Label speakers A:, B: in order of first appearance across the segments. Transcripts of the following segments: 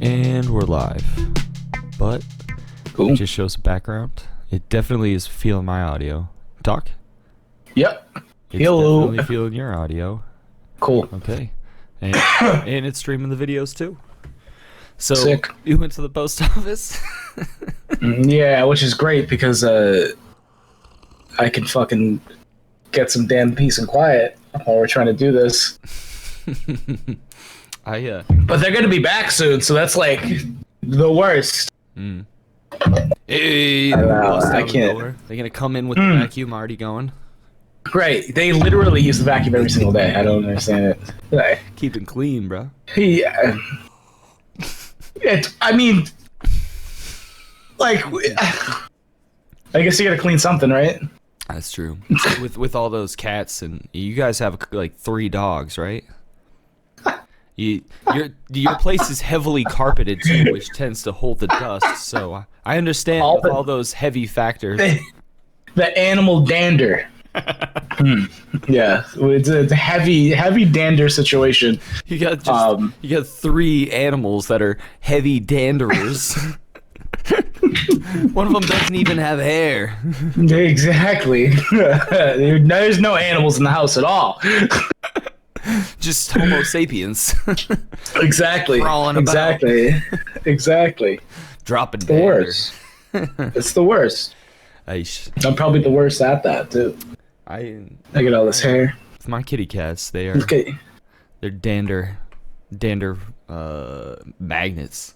A: And we're live, but
B: Cool.
A: it just shows the background. It definitely is feeling my audio. Talk?
B: Yep.
A: It's
B: Hello.
A: definitely feeling your audio.
B: Cool.
A: Okay. And it's streaming the videos too. So
B: Sick.
A: you went to the post office?
B: Yeah, which is great because I can fucking get some damn peace and quiet while we're trying to do this. But they're gonna be back soon, so that's like the worst.
A: Hey,
B: I can't.
A: They're gonna come in with the vacuum already going.
B: Great. They literally use the vacuum every single day. I don't understand it. Like,
A: Keep it clean, bro.
B: yeah. I mean, like, I guess you gotta clean something, right?
A: That's true. with all those cats, and you guys have like 3 dogs, right? Your place is heavily carpeted too, which tends to hold the dust. So I understand all those heavy factors.
B: The animal dander. Yeah, it's a heavy dander situation.
A: You got 3 animals that are heavy danderers. One of them doesn't even have hair.
B: Exactly. There's no animals in the house at all.
A: Just Homo sapiens.
B: Exactly.
A: Crawling about.
B: Exactly.
A: Dropping
B: the worst. It's the worst. I'm probably the worst at that too. I get all this hair.
A: With my kitty cats, they're dander magnets.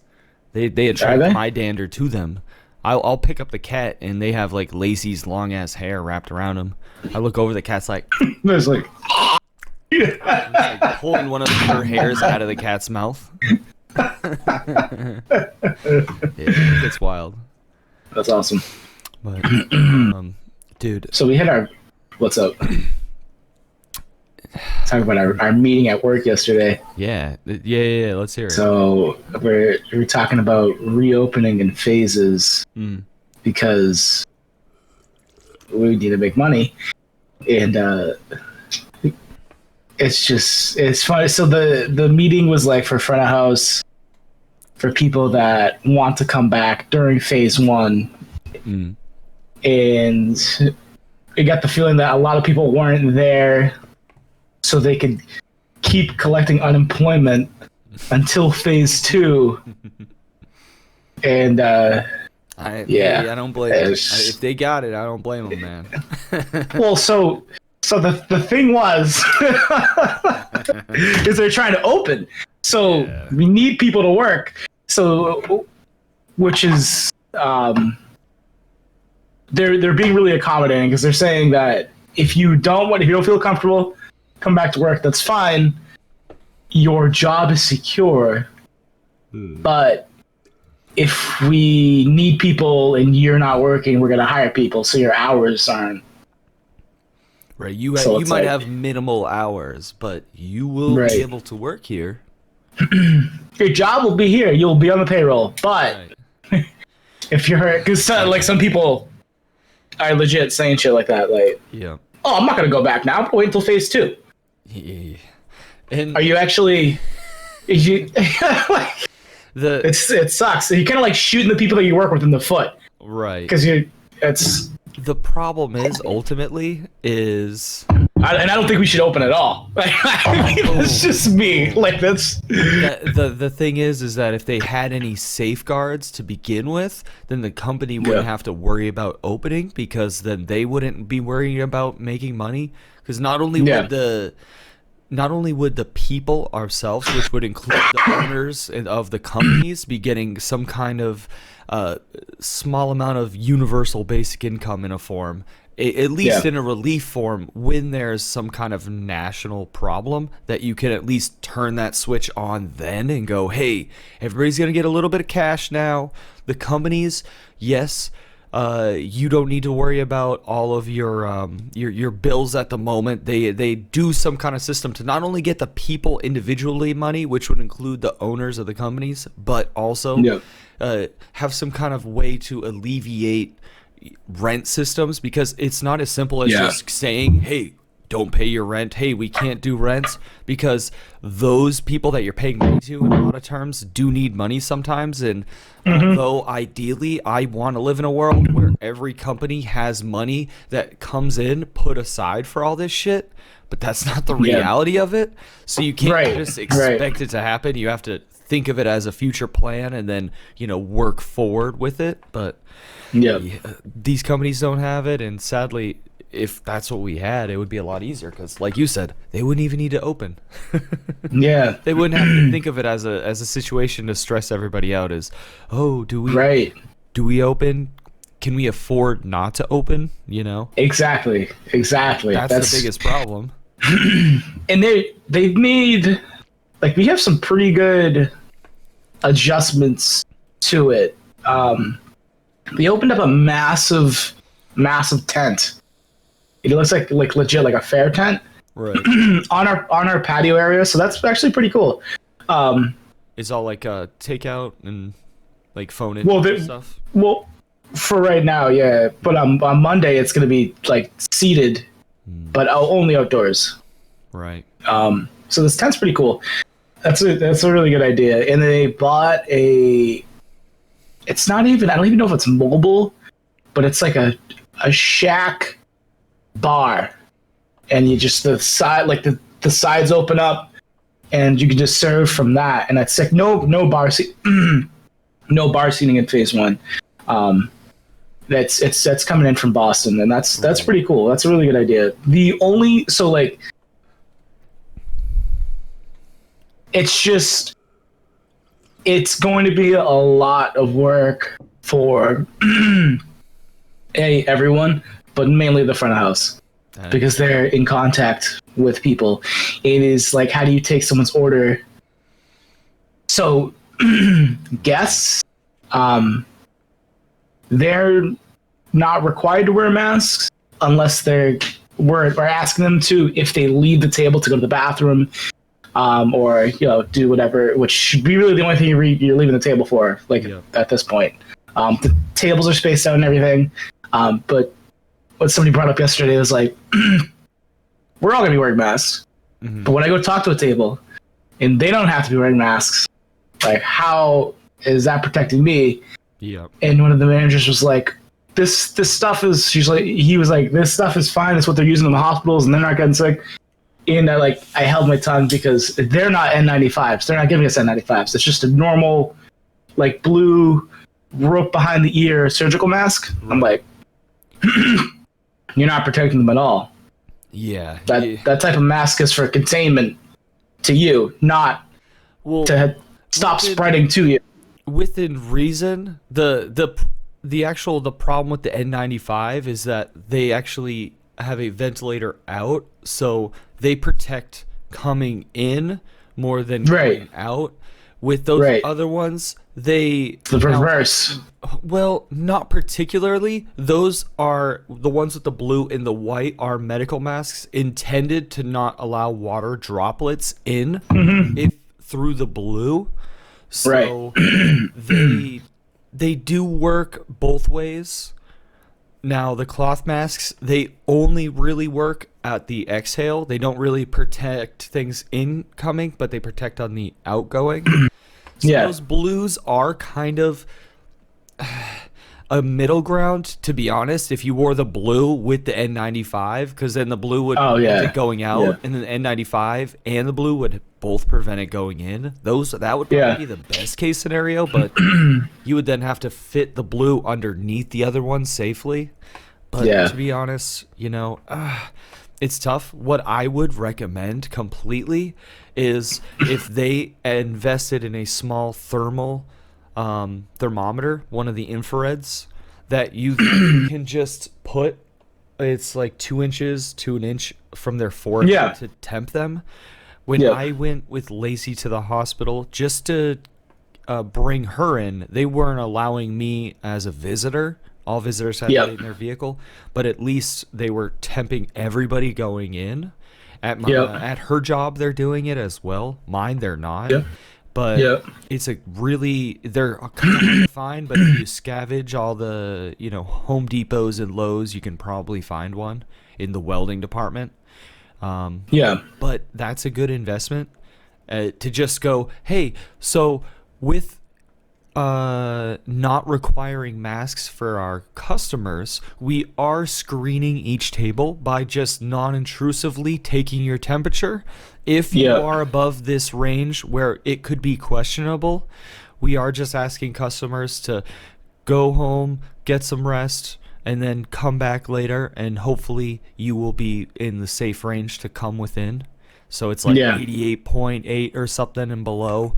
A: They attract my dander to them. I'll pick up the cat and they have like Lacey's long ass hair wrapped around them. I look over, the cat's like
B: there's like
A: pulling one of her hairs out of the cat's mouth. Yeah, it's wild.
B: That's awesome.
A: But dude,
B: so we had our what's up? Talk about our meeting at work yesterday.
A: Yeah. Let's hear it.
B: So we're talking about reopening in phases because we need to make money, and it's funny. So the meeting was like for front of house for people that want to come back during phase 1, and I got the feeling that a lot of people weren't there so they could keep collecting unemployment until phase 2. And
A: I don't blame them. If they got it, I don't blame them, man.
B: Well, so the thing was is they're trying to open, so we need people to work, so which is they're being really accommodating because they're saying that if you don't feel comfortable, come back to work, that's fine. Your job is secure. But if we need people and you're not working, we're going to hire people, so your hours aren't.
A: Right, you might have minimal hours, but you will be able to work here.
B: Your job will be here. You'll be on the payroll. But if you're, because like some people are legit saying shit like that, like, oh, I'm not going to go back now. I'm going to wait until phase 2.
A: Yeah. And
B: are you actually? Like, it sucks. You kind of like shooting the people that you work with in the foot,
A: right?
B: Because it's
A: the problem is ultimately is,
B: and I don't think we should open at all. I mean, it's just me. Like that's
A: the thing is that if they had any safeguards to begin with, then the company wouldn't have to worry about opening, because then they wouldn't be worrying about making money. Because not only would the people ourselves, which would include the owners of the companies, be getting some kind of small amount of universal basic income in a form, at least in a relief form, when there's some kind of national problem, that you can at least turn that switch on then and go, hey, everybody's going to get a little bit of cash now. The companies, yes, You don't need to worry about all of your bills at the moment. They do some kind of system to not only get the people individually money, which would include the owners of the companies, but also have some kind of way to alleviate rent systems, because it's not as simple as just saying, hey, don't pay your rent. Hey, we can't do rents, because those people that you're paying money to in a lot of terms do need money sometimes. And although ideally I want to live in a world where every company has money that comes in put aside for all this shit, but that's not the reality of it. So you can't just expect it to happen. You have to think of it as a future plan and then, work forward with it. But these companies don't have it, and sadly, if that's what we had, it would be a lot easier, because like you said, they wouldn't even need to open. They wouldn't have to think of it as a situation to stress everybody out as, oh, do we open? Can we afford not to open?
B: Exactly.
A: That's the biggest problem.
B: And they've made, we have some pretty good adjustments to it. They opened up a massive tent. It looks like legit, like a fair tent,
A: right?
B: on our patio area. So that's actually pretty cool.
A: It's all like takeout and like phone in stuff.
B: Well, for right now, yeah. But on Monday, it's gonna be like seated, but only outdoors.
A: Right.
B: So this tent's pretty cool. That's a really good idea. And they bought a. It's not even. I don't even know if it's mobile, but it's like a shack bar, and you just the sides open up, and you can just serve from that. And that's like no bar no bar seating in phase 1. That's coming in from Boston, and that's pretty cool. That's a really good idea. It's going to be a lot of work for everyone, but mainly the front of house, because they're in contact with people. It is like, how do you take someone's order? So guests, they're not required to wear masks unless we're asking them to, if they leave the table to go to the bathroom, or do whatever, which should be really the only thing you're leaving the table for, at this point. The tables are spaced out and everything, but what somebody brought up yesterday was like, we're all gonna be wearing masks, but when I go talk to a table and they don't have to be wearing masks, like, how is that protecting me? And one of the managers was like, this stuff is, he was like, this stuff is fine, it's what they're using in the hospitals and they're not getting sick. And I held my tongue, because they're not N95s. They're not giving us N95s. It's just a normal, blue rope behind the ear surgical mask. I'm like, you're not protecting them at all.
A: Yeah.
B: That type of mask is for containment to you, not to stop spreading to you.
A: Within reason, the problem with the N95 is that they actually have a ventilator out, so they protect coming in more than going out. With those other ones, the
B: reverse.
A: Well, not particularly. Those are the ones with the blue and the white are medical masks intended to not allow water droplets in through the blue. So they do work both ways. Now, the cloth masks, they only really work at the exhale. They don't really protect things incoming, but they protect on the outgoing. So those blues are kind of a middle ground, to be honest. If you wore the blue with the N95, because then the blue would prevent it going out, and then the N95 and the blue would both prevent it going in. That would probably be the best case scenario, but you would then have to fit the blue underneath the other one safely. But to be honest, it's tough. What I would recommend completely is if they invested in a small thermometer, one of the infrareds, that you can just put, it's like 2 inches to an inch from their forehead to temp them. When I went with Lacey to the hospital just to bring her in, they weren't allowing me as a visitor All visitors had to wait in their vehicle, but at least they were temping everybody going in. At her job, they're doing it as well. Mine, they're not. But it's they're kind of hard to find, but if you scavenge all the, Home Depots and Lowe's, you can probably find one in the welding department. But that's a good investment to just go, hey, so with not requiring masks for our customers, we are screening each table by just non-intrusively taking your temperature. If you are above this range where it could be questionable, we are just asking customers to go home, get some rest, and then come back later, and hopefully you will be in the safe range to come within. So it's like 88.8 or something and below.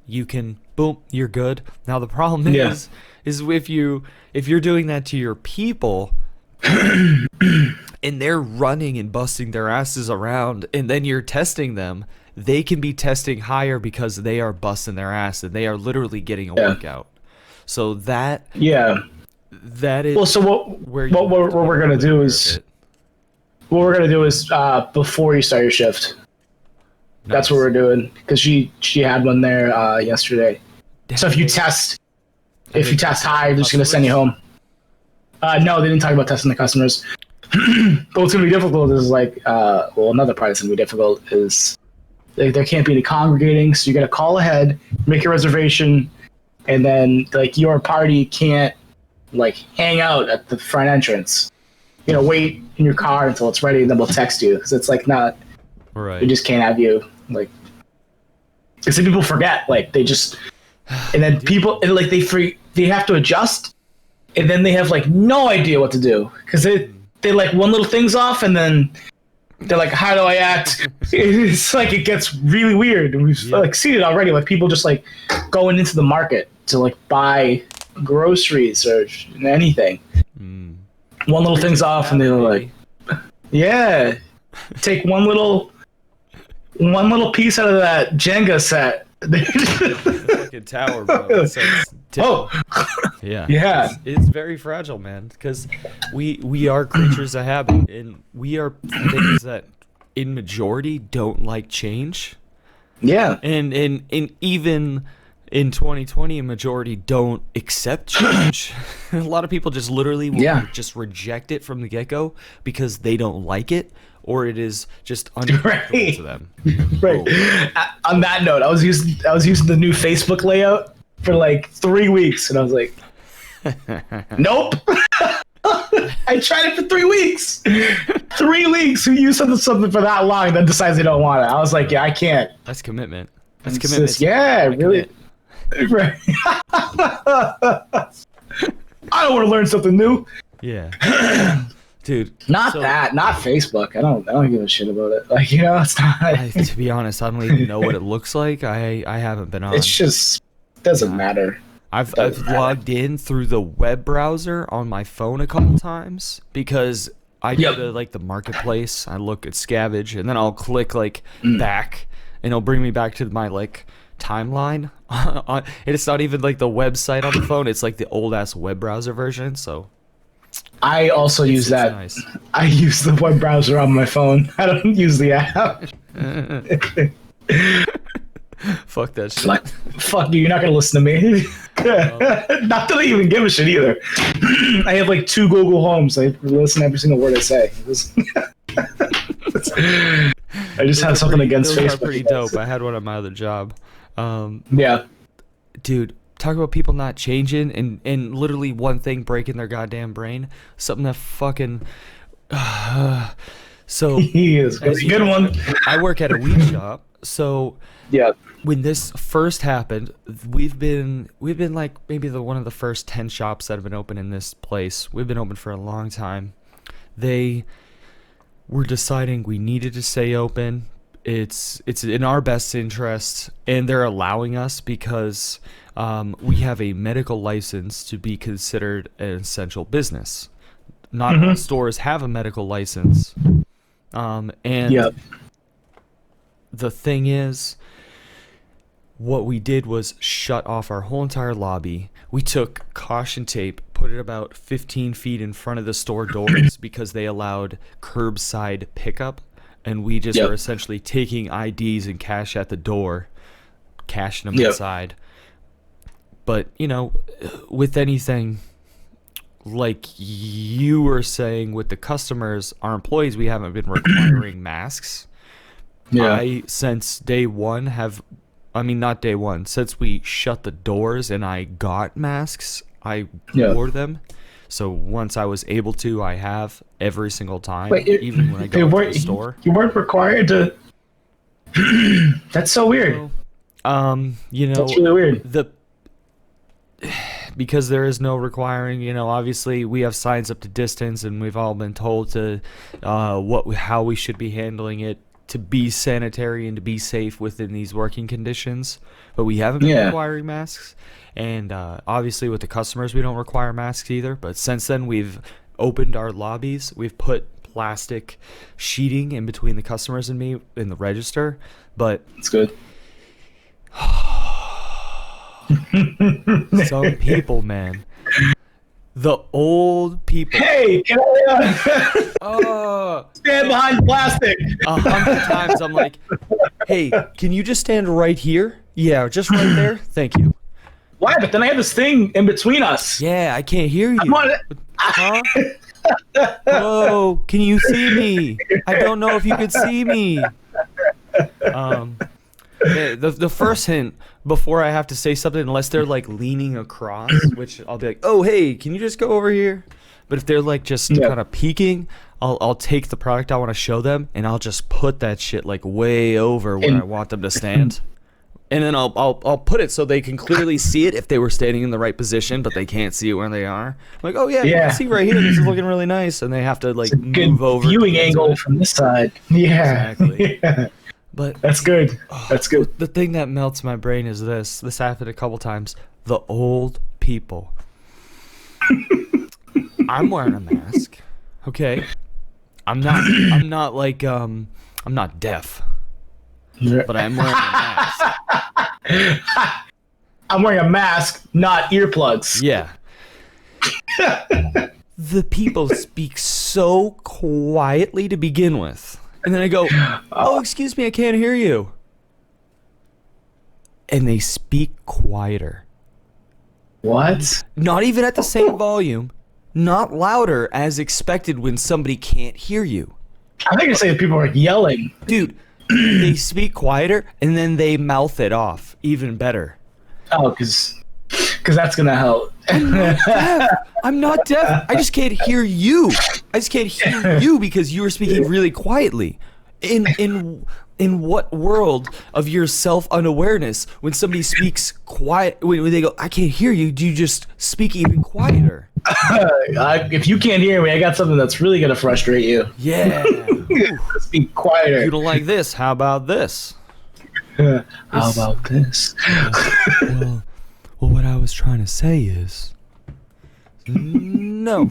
A: You can, boom, you're good. Now the problem is if you're doing that to your people and they're running and busting their asses around, and then you're testing them, they can be testing higher because they are busting their ass and they are literally getting a workout. So that is
B: so what we're gonna do is before you start your shift. Nice. That's what we're doing, because she had one there yesterday. So if you test high, they're just gonna send you home. No, they didn't talk about testing the customers. But what's gonna be difficult is another part that's gonna be difficult is there can't be any congregating, so you gotta call ahead, make a reservation, and then your party can't hang out at the front entrance. Wait in your car until it's ready, and then we'll text you, because it's not. Right. We just can't have you because people forget, they just, and then people they have to adjust, and then they have no idea what to do, because they one little thing's off, and then they're like, how do I act? It's it gets really weird, and we've seen it already, people just going into the market to buy groceries or anything. One little thing's off, and they're take one little piece out of that Jenga set.
A: Fucking tower, bro. It's very fragile, man, because we are creatures of habit, and we are things that in majority don't like change. And even in 2020, a majority don't accept change. A lot of people just literally just reject it from the get-go because they don't like it, or it is just uncomfortable to them.
B: Right. On that note, I was using the new Facebook layout for 3 weeks, and I was like, nope. I tried it for 3 weeks. 3 weeks. Who used something for that long and then decides they don't want it? I was like, I can't.
A: That's commitment.
B: Really. Right. I don't want to learn something new.
A: Yeah. Dude,
B: not Facebook. I don't give a shit about it. It's not.
A: To be honest, I don't even know what it looks like. I haven't been on.
B: It's just doesn't matter.
A: I've logged in through the web browser on my phone a couple times, because I go to the marketplace. I look at scavenge, and then I'll click back, and it'll bring me back to my timeline. And it's not even the website on the phone. It's the old ass web browser version. So. I
B: also use that. Nice. I use the web browser on my phone. I don't use the app.
A: Fuck that shit.
B: Fuck you, you're not going to listen to me. Not that I even give a shit either. I have 2 Google Homes. I listen to every single word I say. I just have something against Facebook.
A: Those are pretty dope. I had one at my other job. Dude, talk about people not changing and literally one thing breaking their goddamn brain. Something that fucking... So...
B: He is. That's a good one.
A: I work at a weed shop, so...
B: Yeah.
A: When this first happened, we've been maybe one of the first 10 shops that have been open in this place. We've been open for a long time. They were deciding we needed to stay open. It's in our best interest, and they're allowing us because we have a medical license to be considered an essential business. Not all stores have a medical license, and the thing is, what we did was shut off our whole entire lobby. We took caution tape, put it about 15 feet in front of the store doors because they allowed curbside pickup, and we just were essentially taking IDs and cash at the door, cashing them inside. But, you know, with anything, like you were saying with the customers, our employees, we haven't been requiring masks. I, since day one, not day one, since we shut the doors and I got masks, I wore them. So once I was able to, I have every single time, even when I go to the store.
B: You weren't required to. That's so weird.
A: You know,
B: that's really weird.
A: Because there is no requiring, you know, obviously we have signs up to distance, and we've all been told to how we should be handling it to be sanitary and to be safe within these working conditions. But we haven't been requiring masks, and obviously with the customers we don't require masks either. But since then we've opened our lobbies, we've put plastic sheeting in between the customers and me in the register. But
B: it's good.
A: Some people, man. The old people.
B: Hey, can I stand behind plastic?
A: 100 times I'm like, hey, can you just stand right here? Yeah, just right there. Thank you.
B: Why? But then I have this thing in between us.
A: Yeah, I can't hear you.
B: Huh?
A: Hello, can you see me? I don't know if you could see me. The first hint before I have to say something, unless they're like leaning across, which I'll be like, oh hey, can you just go over here? But if they're like just kind of peeking, I'll take the product I want to show them, and I'll just put that shit like way over where I want them to stand, and then I'll put it so they can clearly see it if they were standing in the right position, but they can't see it where they are. I'm like, oh yeah, you can see right here. This is looking really nice, and they have to like move over.
B: Viewing angle from this side. Yeah.
A: Exactly. But
B: that's good. That's good.
A: The thing that melts my brain is this. This happened a couple times. The old people. I'm wearing a mask. Okay. I'm not deaf. But I'm wearing a mask.
B: I'm wearing a mask, not earplugs.
A: Yeah. The people speak so quietly to begin with. And then I go, oh, excuse me, I can't hear you. And they speak quieter.
B: What?
A: Not even at the same volume. Not louder as expected when somebody can't hear you.
B: I think you're saying people are yelling.
A: Dude, they speak quieter and then they mouth it off even better.
B: Oh, because that's going to help.
A: I'm not deaf. I just can't hear you. I just can't hear you because you were speaking really quietly. In what world of your self-unawareness, when somebody speaks quiet, when they go, I can't hear you, do you just speak even quieter?
B: If you can't hear me, I got something that's really going to frustrate you.
A: Yeah.
B: Speak quieter.
A: You don't like this. How about this?
B: How about this?
A: Well, what I was trying to say is, no.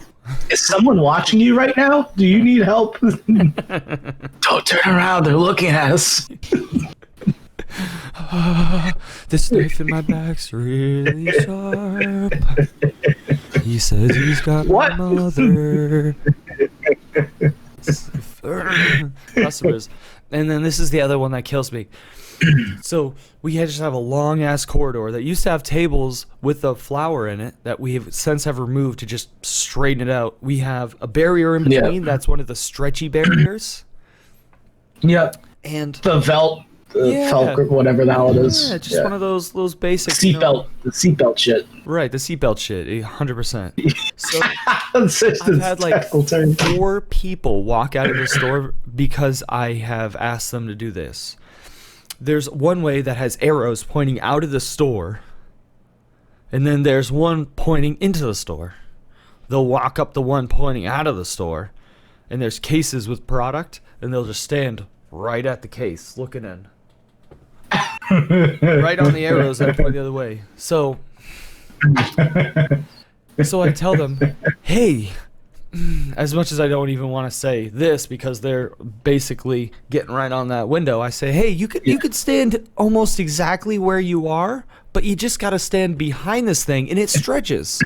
B: Is someone watching you right now? Do you need help? Don't turn around. They're looking at us.
A: This knife in my back's really sharp. He says he's got my mother. Customers. And then this is the other one that kills me. So we just have a long ass corridor that used to have tables with a flower in it that we have since removed to just straighten it out. We have a barrier in between. That's one of the stretchy barriers.
B: Yep.
A: And
B: the felt whatever the hell it is.
A: Yeah, just one of those basic
B: seatbelt, the seatbelt shit.
A: Right, the seatbelt shit, 100%. So I've had like 4 people walk out of the store because I have asked them to do this. There's one way that has arrows pointing out of the store, and then there's one pointing into the store. They'll walk up the one pointing out of the store, and there's cases with product, and they'll just stand right at the case looking in. Right on the arrows that point the other way. So I tell them, hey, as much as I don't even want to say this because they're basically getting right on that window, I say, hey, you could stand almost exactly where you are, but you just got to stand behind this thing, and it stretches.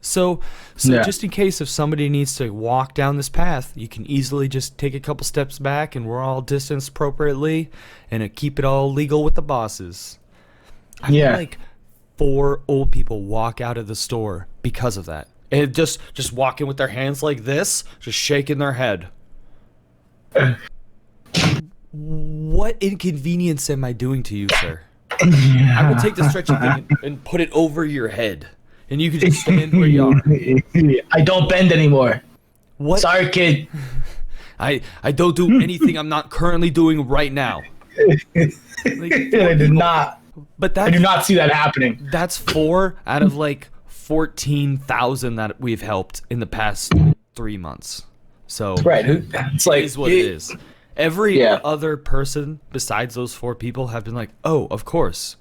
A: So just in case if somebody needs to walk down this path, you can easily just take a couple steps back, and we're all distanced appropriately, and keep it all legal with the bosses. I feel like 4 old people walk out of the store because of that. And just walking with their hands like this, just shaking their head. What inconvenience am I doing to you, sir? I will take the stretching thing and put it over your head, and you can just stand where you are.
B: I don't bend anymore.
A: What?
B: Sorry, kid.
A: I don't do anything I'm not currently doing right now.
B: I did not.
A: But
B: I do not see that happening.
A: That's 4 out of like 14,000 that we've helped in the past 3 months. So
B: it's like
A: it is what it is. Every other person besides those 4 people have been like, oh, of course.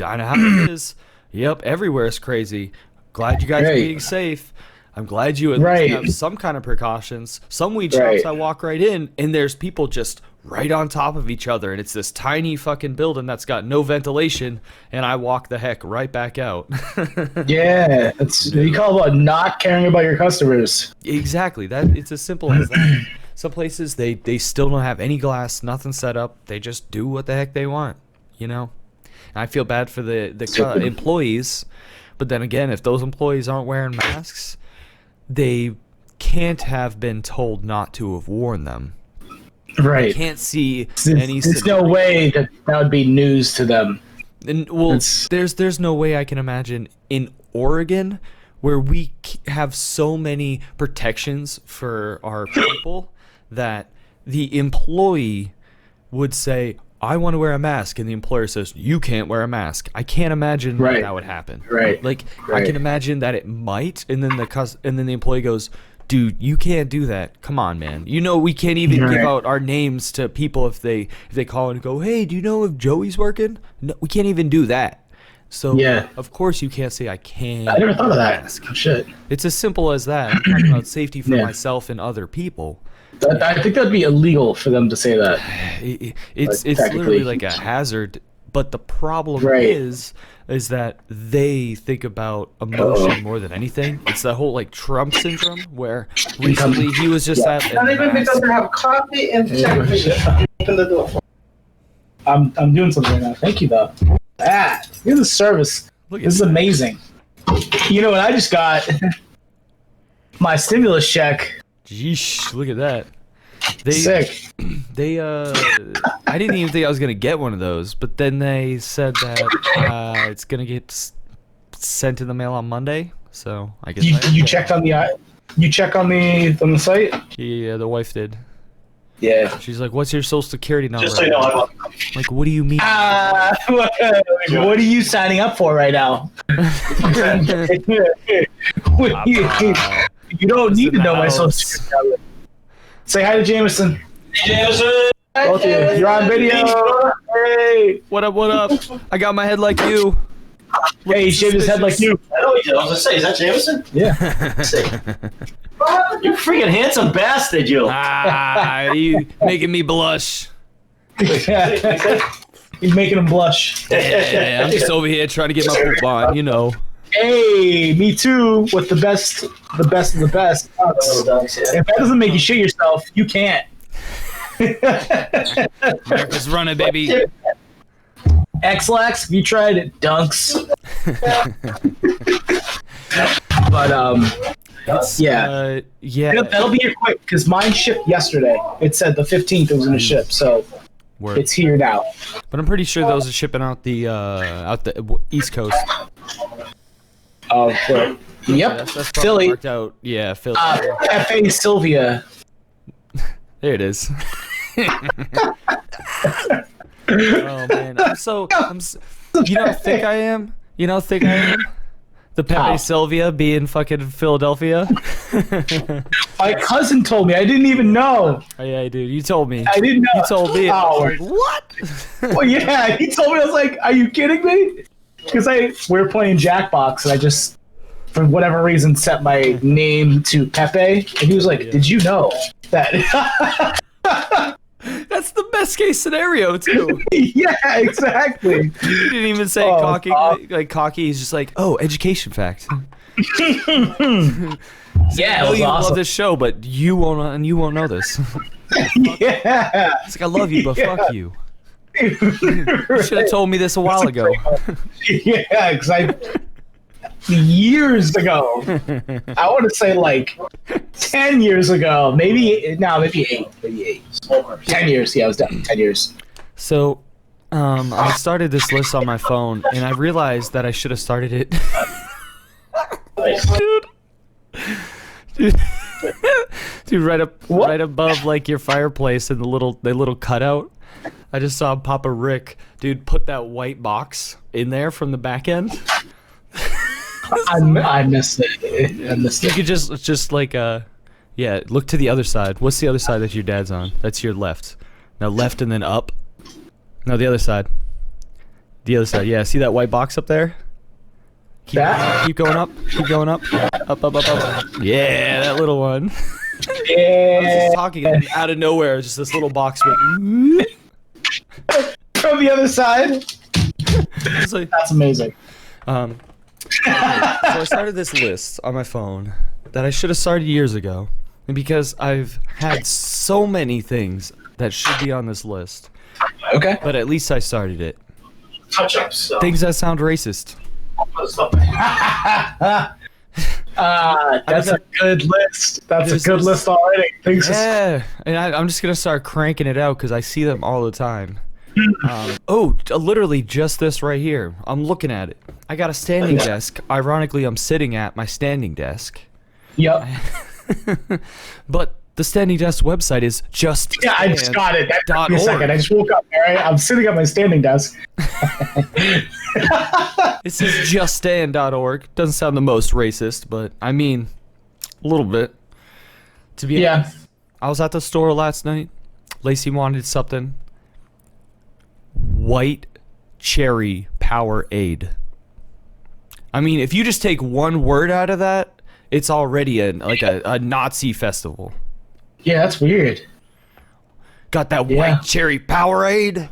A: I know how it is. Yep, everywhere is crazy. Glad you guys are being safe. I'm glad you at least have some kind of precautions. Some weed shops I walk right in, and there's people just right on top of each other, and it's this tiny fucking building that's got no ventilation, and I walk the heck right back out.
B: You call about not caring about your customers.
A: Exactly. It's as simple as that. Some places they still don't have any glass, nothing set up. They just do what the heck they want, you know. And I feel bad for the employees, but then again, if those employees aren't wearing masks, they can't have been told not to have worn them.
B: Right.
A: I can't see any.
B: There's no way that would be news to them.
A: And there's no way I can imagine in Oregon, where we have so many protections for our people, that the employee would say, I want to wear a mask, and the employer says, you can't wear a mask. I can't imagine that would happen. I can imagine that it might, and then the employee goes, dude, you can't do that. Come on, man. You know we can't even give out our names to people if they call and go, hey, do you know if Joey's working? No, we can't even do that. So of course you can't say I can't.
B: I never thought of that. Shit.
A: It's as simple as that. I'm talking about safety for myself and other people.
B: I think that'd be illegal for them to say that.
A: It's literally like a hazard. But the problem is that they think about emotion more than anything. It's that whole like Trump syndrome, where recently he was just at.
C: Not even because they have coffee and check. Open the door.
B: I'm doing something right now. Thank you, though. Here's the service. This is amazing. You know what? I just got my stimulus check.
A: Yeesh, look at that.
B: Sick.
A: I didn't even think I was gonna get one of those, but then they said that it's gonna get sent in the mail on Monday. So I guess
B: you checked on the site.
A: Yeah, the wife did.
B: Yeah.
A: She's like, "What's your social security number?"
C: Just so you know, I'm
A: like, what do you mean?
B: What are you signing up for right now? You don't need to know my social security number. Say hi to Jameson.
C: Jameson!
B: Both of you. You're on video. Hey.
A: What up, what up? I got my head like you.
B: Hey, he shaved his head like you.
C: I know he did. I was going to say, is that Jameson?
B: Yeah.
C: You freaking handsome bastard, you.
A: You making me blush.
B: He's making him blush.
A: Yeah, I'm just over here trying to get my poop on, you know.
B: Hey, me too. With the best of the best. If that doesn't make you shit yourself, you can't.
A: America's running, baby.
B: X-Lax, have you tried it? Dunks. But yeah. That'll be here quick because mine shipped yesterday. It said the 15th it was gonna ship, so it's here now.
A: But I'm pretty sure those are shipping out the East Coast.
B: Oh, yep.
A: That's
B: Philly.
A: Worked out. Yeah, Philly.
B: F.A. Sylvia.
A: There it is. Oh man, I'm you know how thick I am? You know how thick I am? The Pepe Sylvia being fucking Philadelphia.
B: My cousin told me. I didn't even know.
A: Oh yeah, dude. You told me.
B: I didn't know.
A: You told me.
B: Like, what? Well, yeah, he told me. I was like, are you kidding me? Because we were playing Jackbox, and I just for whatever reason, set my name to Pepe, and he was like, "Did you know that?"
A: That's the best case scenario too.
B: Yeah, exactly.
A: He didn't even say cocky. Like cocky. He's just like, oh, education fact.
B: Yeah,
A: I know
B: it was
A: you
B: awesome.
A: love this show, but you won't know this.
B: Yeah.
A: It's like, I love you, but fuck you. You should have told me this a while ago.
B: Yeah, because years ago, I want to say like 10 years ago, maybe 8, maybe 8. 10 years, yeah, I was done. 10 years.
A: So, I started this list on my phone, and I realized that I should have started it. Dude, right above like your fireplace and the little cutout. I just saw Papa Rick, dude, put that white box in there from the back end.
B: I missed it. I missed
A: You
B: it.
A: could just like yeah, look to the other side. What's the other side that your dad's on? That's your left. Now left and then up. No, the other side. The other side. Yeah, see that white box up there? Keep going up. Keep going up. Up. Yeah, that little one. I was just talking and out of nowhere, just this little box went.
B: From the other side.
A: It's like,
B: That's amazing.
A: so I started this list on my phone that I should have started years ago, and because I've had so many things that should be on this list,
B: Okay.
A: but at least I started it.
C: Touch up stuff.
A: Things that sound racist.
B: That's a good list. That's a good list already. Thanks.
A: Yeah, and I'm just gonna start cranking it out because I see them all the time. Literally just this right here. I'm looking at it. I got a standing desk. Ironically, I'm sitting at my standing desk.
B: Yep.
A: But the standing desk website is just
B: Yeah, I just got it. That took me a
A: .org.
B: second. I just woke up. All right, I'm sitting at my standing desk.
A: It says juststand.org. Doesn't sound the most racist, but I mean, a little bit. To be
B: Yeah.
A: honest, I was at the store last night. Lacey wanted something. White cherry Powerade. I mean, if you just take one word out of that, it's already a Nazi festival.
B: Yeah, that's weird.
A: Got that
B: Yeah.
A: white cherry Powerade?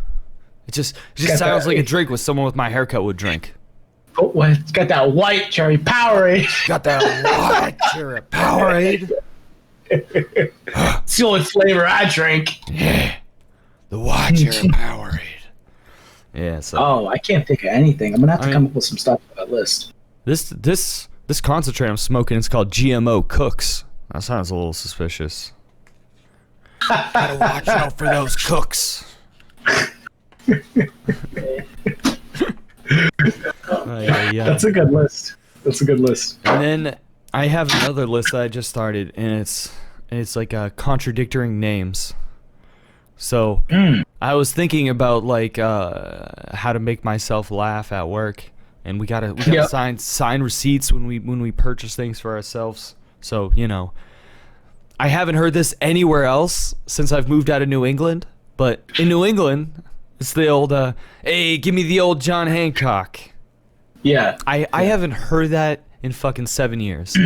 A: It just
B: Got
A: sounds
B: that-
A: like a drink with someone with my haircut would drink.
B: Oh, well, it's got that white cherry Powerade.
A: Got that white cherry Powerade?
B: It's the only flavor I drink.
A: Yeah. The white cherry Powerade. Yeah, so
B: Oh, I can't think of anything. I'm gonna have to
A: I mean-
B: come up with some stuff for that list.
A: this concentrate I'm smoking is called GMO Cooks. That sounds a little suspicious. Gotta watch out for those cooks. Yeah.
B: That's a good list. That's a good list.
A: And then I have another list that I just started, and it's like contradicting names. So I was thinking about like how to make myself laugh at work, and we gotta
B: Yep.
A: sign receipts when we purchase things for ourselves. So I haven't heard this anywhere else since I've moved out of New England, but in New England, it's the old hey, give me the old John Hancock.
B: Yeah.
A: I haven't heard that in fucking 7 years.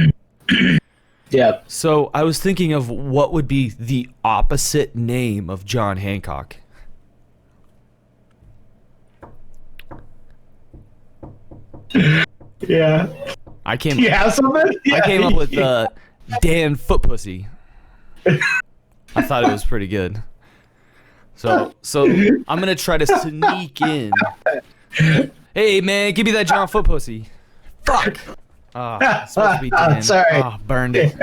B: Yeah.
A: So I was thinking of what would be the opposite name of John Hancock.
B: Yeah.
A: I came
B: You have something?
A: I came up with Dan Footpussy. I thought it was pretty good. So I'm gonna try to sneak in. Hey man, give me that John Footpussy. Fuck. It's supposed to be Dan.
B: Sorry.
A: Burned it.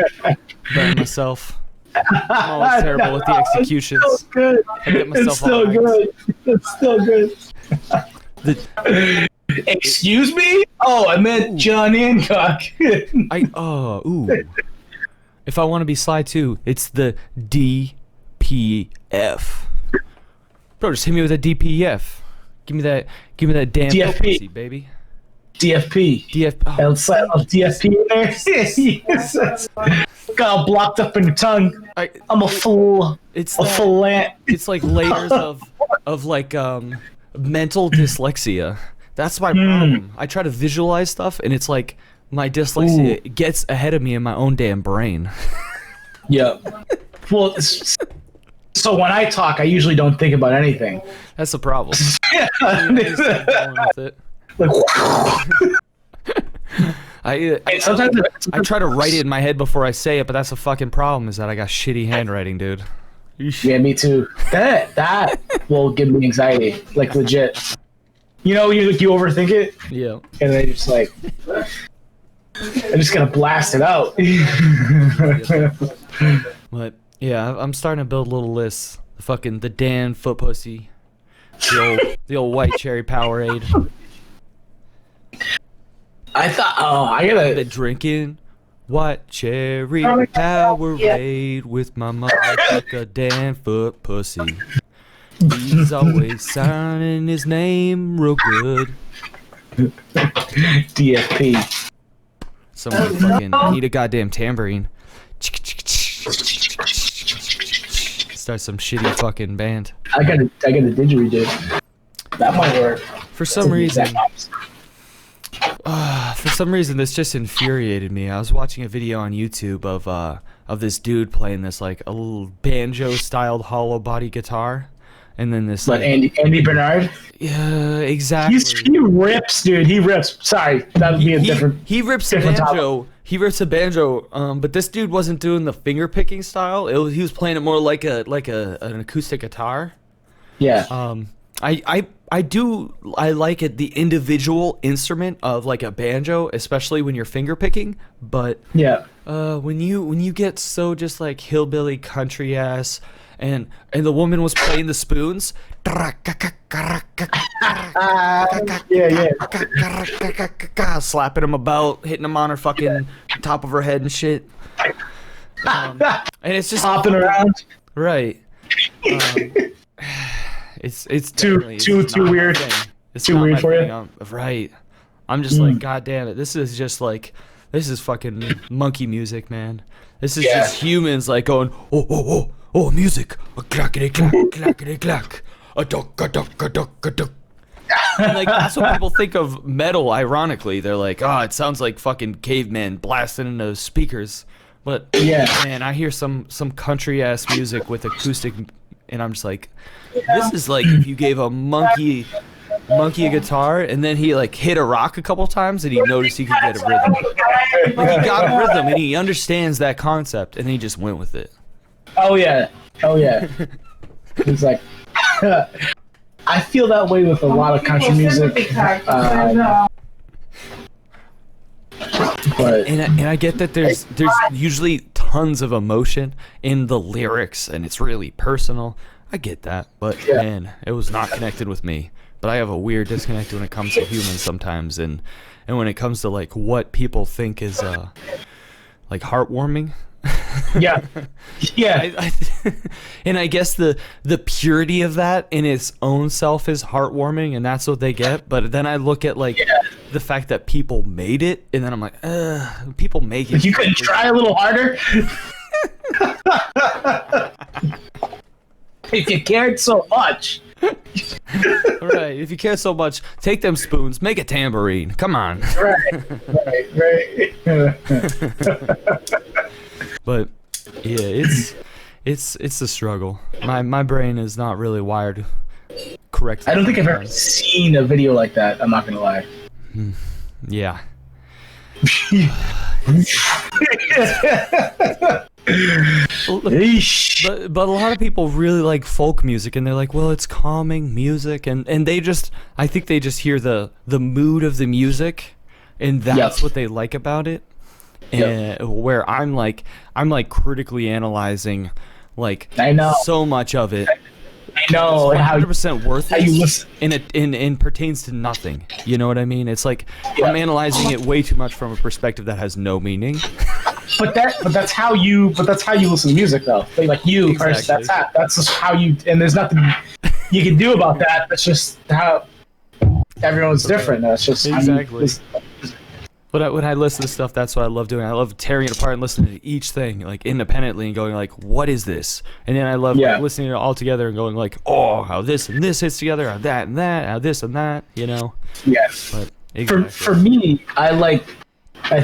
A: Burned myself. I'm always terrible with the executions.
B: It's still good.
A: I get myself
B: It's still
A: all
B: good. It's still good.
A: The-
B: Excuse me? Oh, I meant John Hancock.
A: If I want to be sly too, it's the DPF. Bro, just hit me with a DPF. Give me that damn
B: DFP.
A: pussy, baby.
B: DFP.
A: DF.
B: DFP in there. Yes. Got all blocked up in your tongue. I'm a fool.
A: It's
B: A flat.
A: It's like layers of like mental dyslexia. That's my problem. I try to visualize stuff, and it's like my dyslexia gets ahead of me in my own damn brain.
B: Yeah. Well, so when I talk, I usually don't think about anything.
A: That's the problem. Like,
B: sometimes
A: I try to write it in my head before I say it, but that's the fucking problem, is that I got shitty handwriting, dude.
B: Yeah, me too. That will give me anxiety, like legit. You know, you overthink it.
A: Yeah.
B: And then you're just like, I'm just gonna blast it out.
A: But yeah, I'm starting to build little lists. The Dan foot pussy, the old white cherry Powerade.
B: I thought, I gotta.
A: The drinking white cherry Powerade with my motherfucker Dan foot pussy. He's always signing his name real good.
B: DFP.
A: Someone fucking need a goddamn tambourine. Start some shitty fucking band.
B: I got a didgeridoo. That might work.
A: For some reason, this just infuriated me. I was watching a video on YouTube of this dude playing this like a little banjo-styled hollow body guitar, and then this.
B: But
A: like,
B: Andy Bernard.
A: Yeah, exactly.
B: He rips, dude. He rips. Sorry, that would be a different.
A: He rips a banjo. Topic. He rips a banjo. But this dude wasn't doing the finger picking style. He was playing it more like an acoustic guitar.
B: Yeah.
A: I like it, the individual instrument of like a banjo, especially when you're finger picking, but
B: yeah,
A: when you get so just like hillbilly country ass, and the woman was playing the spoons, slapping them about, hitting them on her fucking top of her head and shit, and it's just
B: hopping around,
A: right. It's
B: too weird.
A: It's
B: too weird for you.
A: Right. I'm just like, God damn it. This is fucking monkey music, man. This is just humans like going, oh, music. A clackety clack, clackety clack. A duck, a duck, a duck, a duck. And like that's what people think of metal, ironically. They're like, oh, it sounds like fucking cavemen blasting into speakers. But man, I hear some country ass music with acoustic, and I'm just like, this is like if you gave a monkey a guitar and then he like hit a rock a couple times and he noticed he could get a rhythm. Like, he got a rhythm and he understands that concept and he just went with it.
B: Oh yeah. It's like I feel that way with a lot of country music. But
A: and I get that there's usually tons of emotion in the lyrics and it's really personal. I get that, but man, it was not connected with me. But I have a weird disconnect when it comes to humans sometimes, and when it comes to like what people think is like heartwarming.
B: Yeah.
A: And I guess the purity of that in its own self is heartwarming, and that's what they get. But then I look at like the fact that people made it, and then I'm like, people make it.
B: You couldn't try a little harder. If you cared so much.
A: Right, if you care so much, take them spoons, make a tambourine. Come on.
B: Right.
A: But yeah, it's a struggle. My brain is not really wired correctly.
B: I don't think I've ever seen a video like that. I'm not gonna lie.
A: Yeah. But a lot of people really like folk music, and they're like, well, it's calming music, and I think they just hear the mood of the music, and that's what they like about it. And where I'm like critically analyzing like so much of it.
B: I know,
A: it's 100% worthless, and pertains to nothing. You know what I mean? It's like I'm analyzing it way too much from a perspective that has no meaning.
B: But that's how you listen to music, though. Like you,
A: exactly.
B: That's just how you. And there's nothing you can do about that. That's just how everyone's different. That's just
A: exactly. But when I listen to stuff, that's what I love doing. I love tearing it apart and listening to each thing like independently and going like, what is this? And then I love like, listening to it all together and going like, oh, how this and this hits together, how that and that, how this and that, you know?
B: Yes.
A: But exactly.
B: For me, I like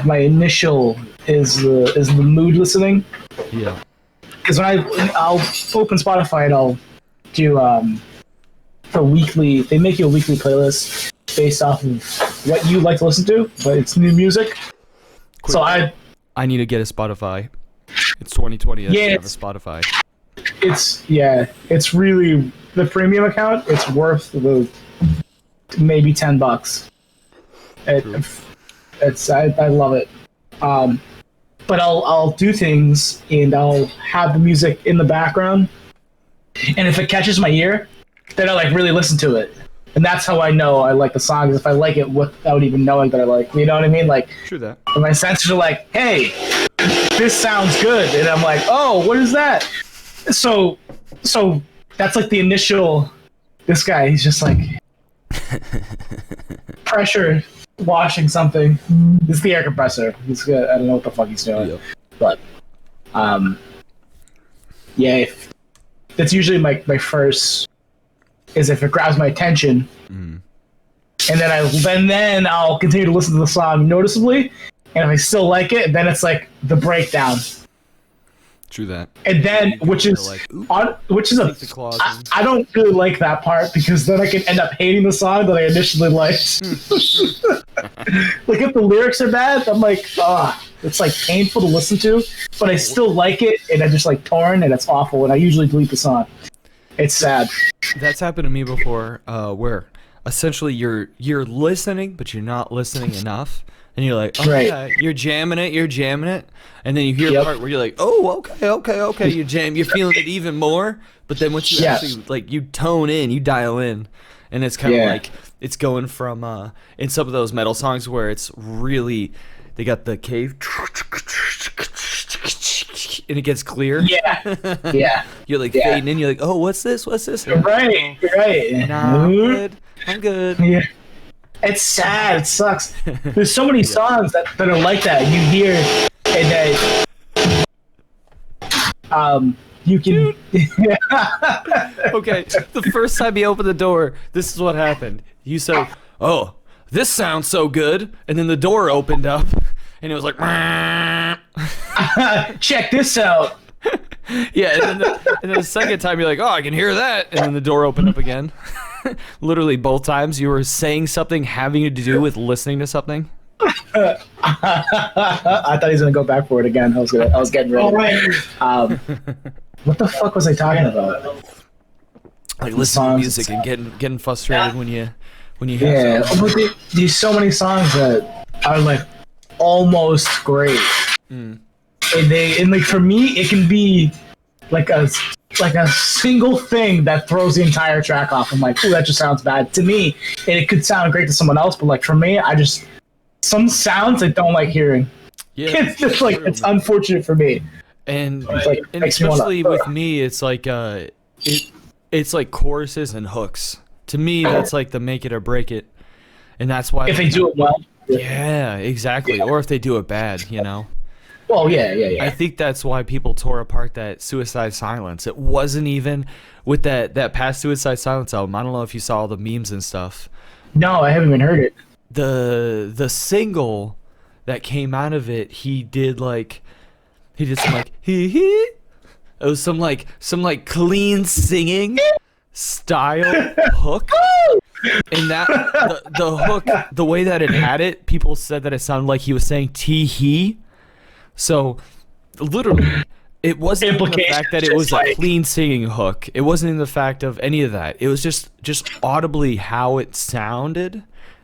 B: my initial is the mood listening.
A: Yeah.
B: Because when I'll open Spotify and I'll do a weekly. They make you a weekly playlist based off of what you like to listen to, but it's new music.
A: Quick,
B: So
A: I need to get a Spotify. It's 2020. I have a Spotify.
B: It's really the premium account. It's worth maybe $10. I love it. But I'll do things and I'll have the music in the background, and if it catches my ear, then I like really listen to it, and that's how I know I like the songs. If I like it without even knowing that I like, you know what I mean? Like,
A: True that.
B: my senses are like, hey, this sounds good, and I'm like, oh, what is that? So that's like the initial. This guy, he's just like pressure washing something. This is the air compressor. He's good. I don't know what the fuck he's doing, but that's usually my first. Is if it grabs my attention, and then I'll continue to listen to the song noticeably, and if I still like it, then it's like the breakdown.
A: True that.
B: And then, I don't really like that part, because then I can end up hating the song that I initially liked. Like, if the lyrics are bad, I'm like, it's like painful to listen to, but I still like it, and I'm just like torn, and it's awful, and I usually delete the song. It's sad.
A: That's happened to me before, where essentially you're listening, but you're not listening enough. And you're like, oh, yeah, you're jamming it. And then you hear a part where you're like, oh, okay. You're feeling it even more. But then once you actually, like, you tone in, you dial in. And it's kind of like, it's going from, in some of those metal songs where it's really, they got the cave, and it gets clear.
B: Yeah.
A: You're like fading in, you're like, oh, what's this?
B: Right.
A: Nah, I'm good.
B: Yeah. It's sad. It sucks. There's so many songs that are like that. You hear, and then you can.
A: Okay, the first time you opened the door, this is what happened. You said, "Oh, this sounds so good," and then the door opened up, and it was like,
B: check this out.
A: Yeah, and then the second time you're like, "Oh, I can hear that," and then the door opened up again. Literally both times you were saying something having to do with listening to something.
B: I thought he was gonna go back for it again. I was getting ready. What the fuck was I talking about?
A: Like listening to music and getting frustrated when you
B: have but there's so many songs that are like almost great, and like for me it can be like a single thing that throws the entire track off. I'm like, ooh, that just sounds bad to me, and it could sound great to someone else, but like for me, some sounds I don't like hearing. Yeah, it's just like, it's unfortunate for me.
A: And especially with me, it's like it's like choruses and hooks. To me, that's like the make it or break it, and that's why
B: if they do it well.
A: Yeah, exactly. Or if they do it bad, you know.
B: Well, yeah.
A: I think that's why people tore apart that Suicide Silence. It wasn't even with that past Suicide Silence album. I don't know if you saw all the memes and stuff.
B: No, I haven't even heard it.
A: The single that came out of it, he did some like hee. It was some like clean singing style hook. And that the hook, the way that it had it, people said that it sounded like he was saying tee hee. So, literally, it wasn't even the fact that it was a clean singing hook. It wasn't even the fact of any of that. It was just audibly how it sounded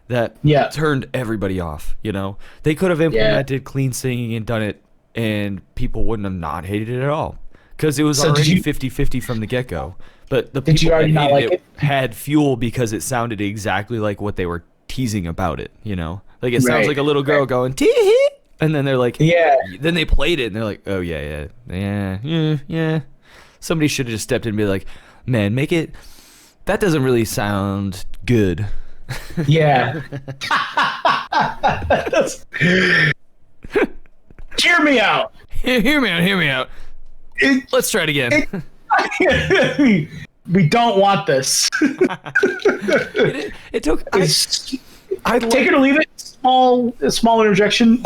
A: that turned everybody off, you know? They could have implemented clean singing and done it, and people wouldn't have not hated it at all. Because it was already 50-50 from the get-go. But the people that hated it had fuel because it sounded exactly like what they were teasing about it, you know? Like, it sounds like a little girl going, tee-hee! And then they're like, then they played it, and they're like, oh, yeah. Somebody should have just stepped in and be like, man, make it, that doesn't really sound good.
B: Yeah. Hear me out.
A: Hear me out. Let's try it again.
B: We don't want this.
A: It took...
B: Take it or leave it. small interjection.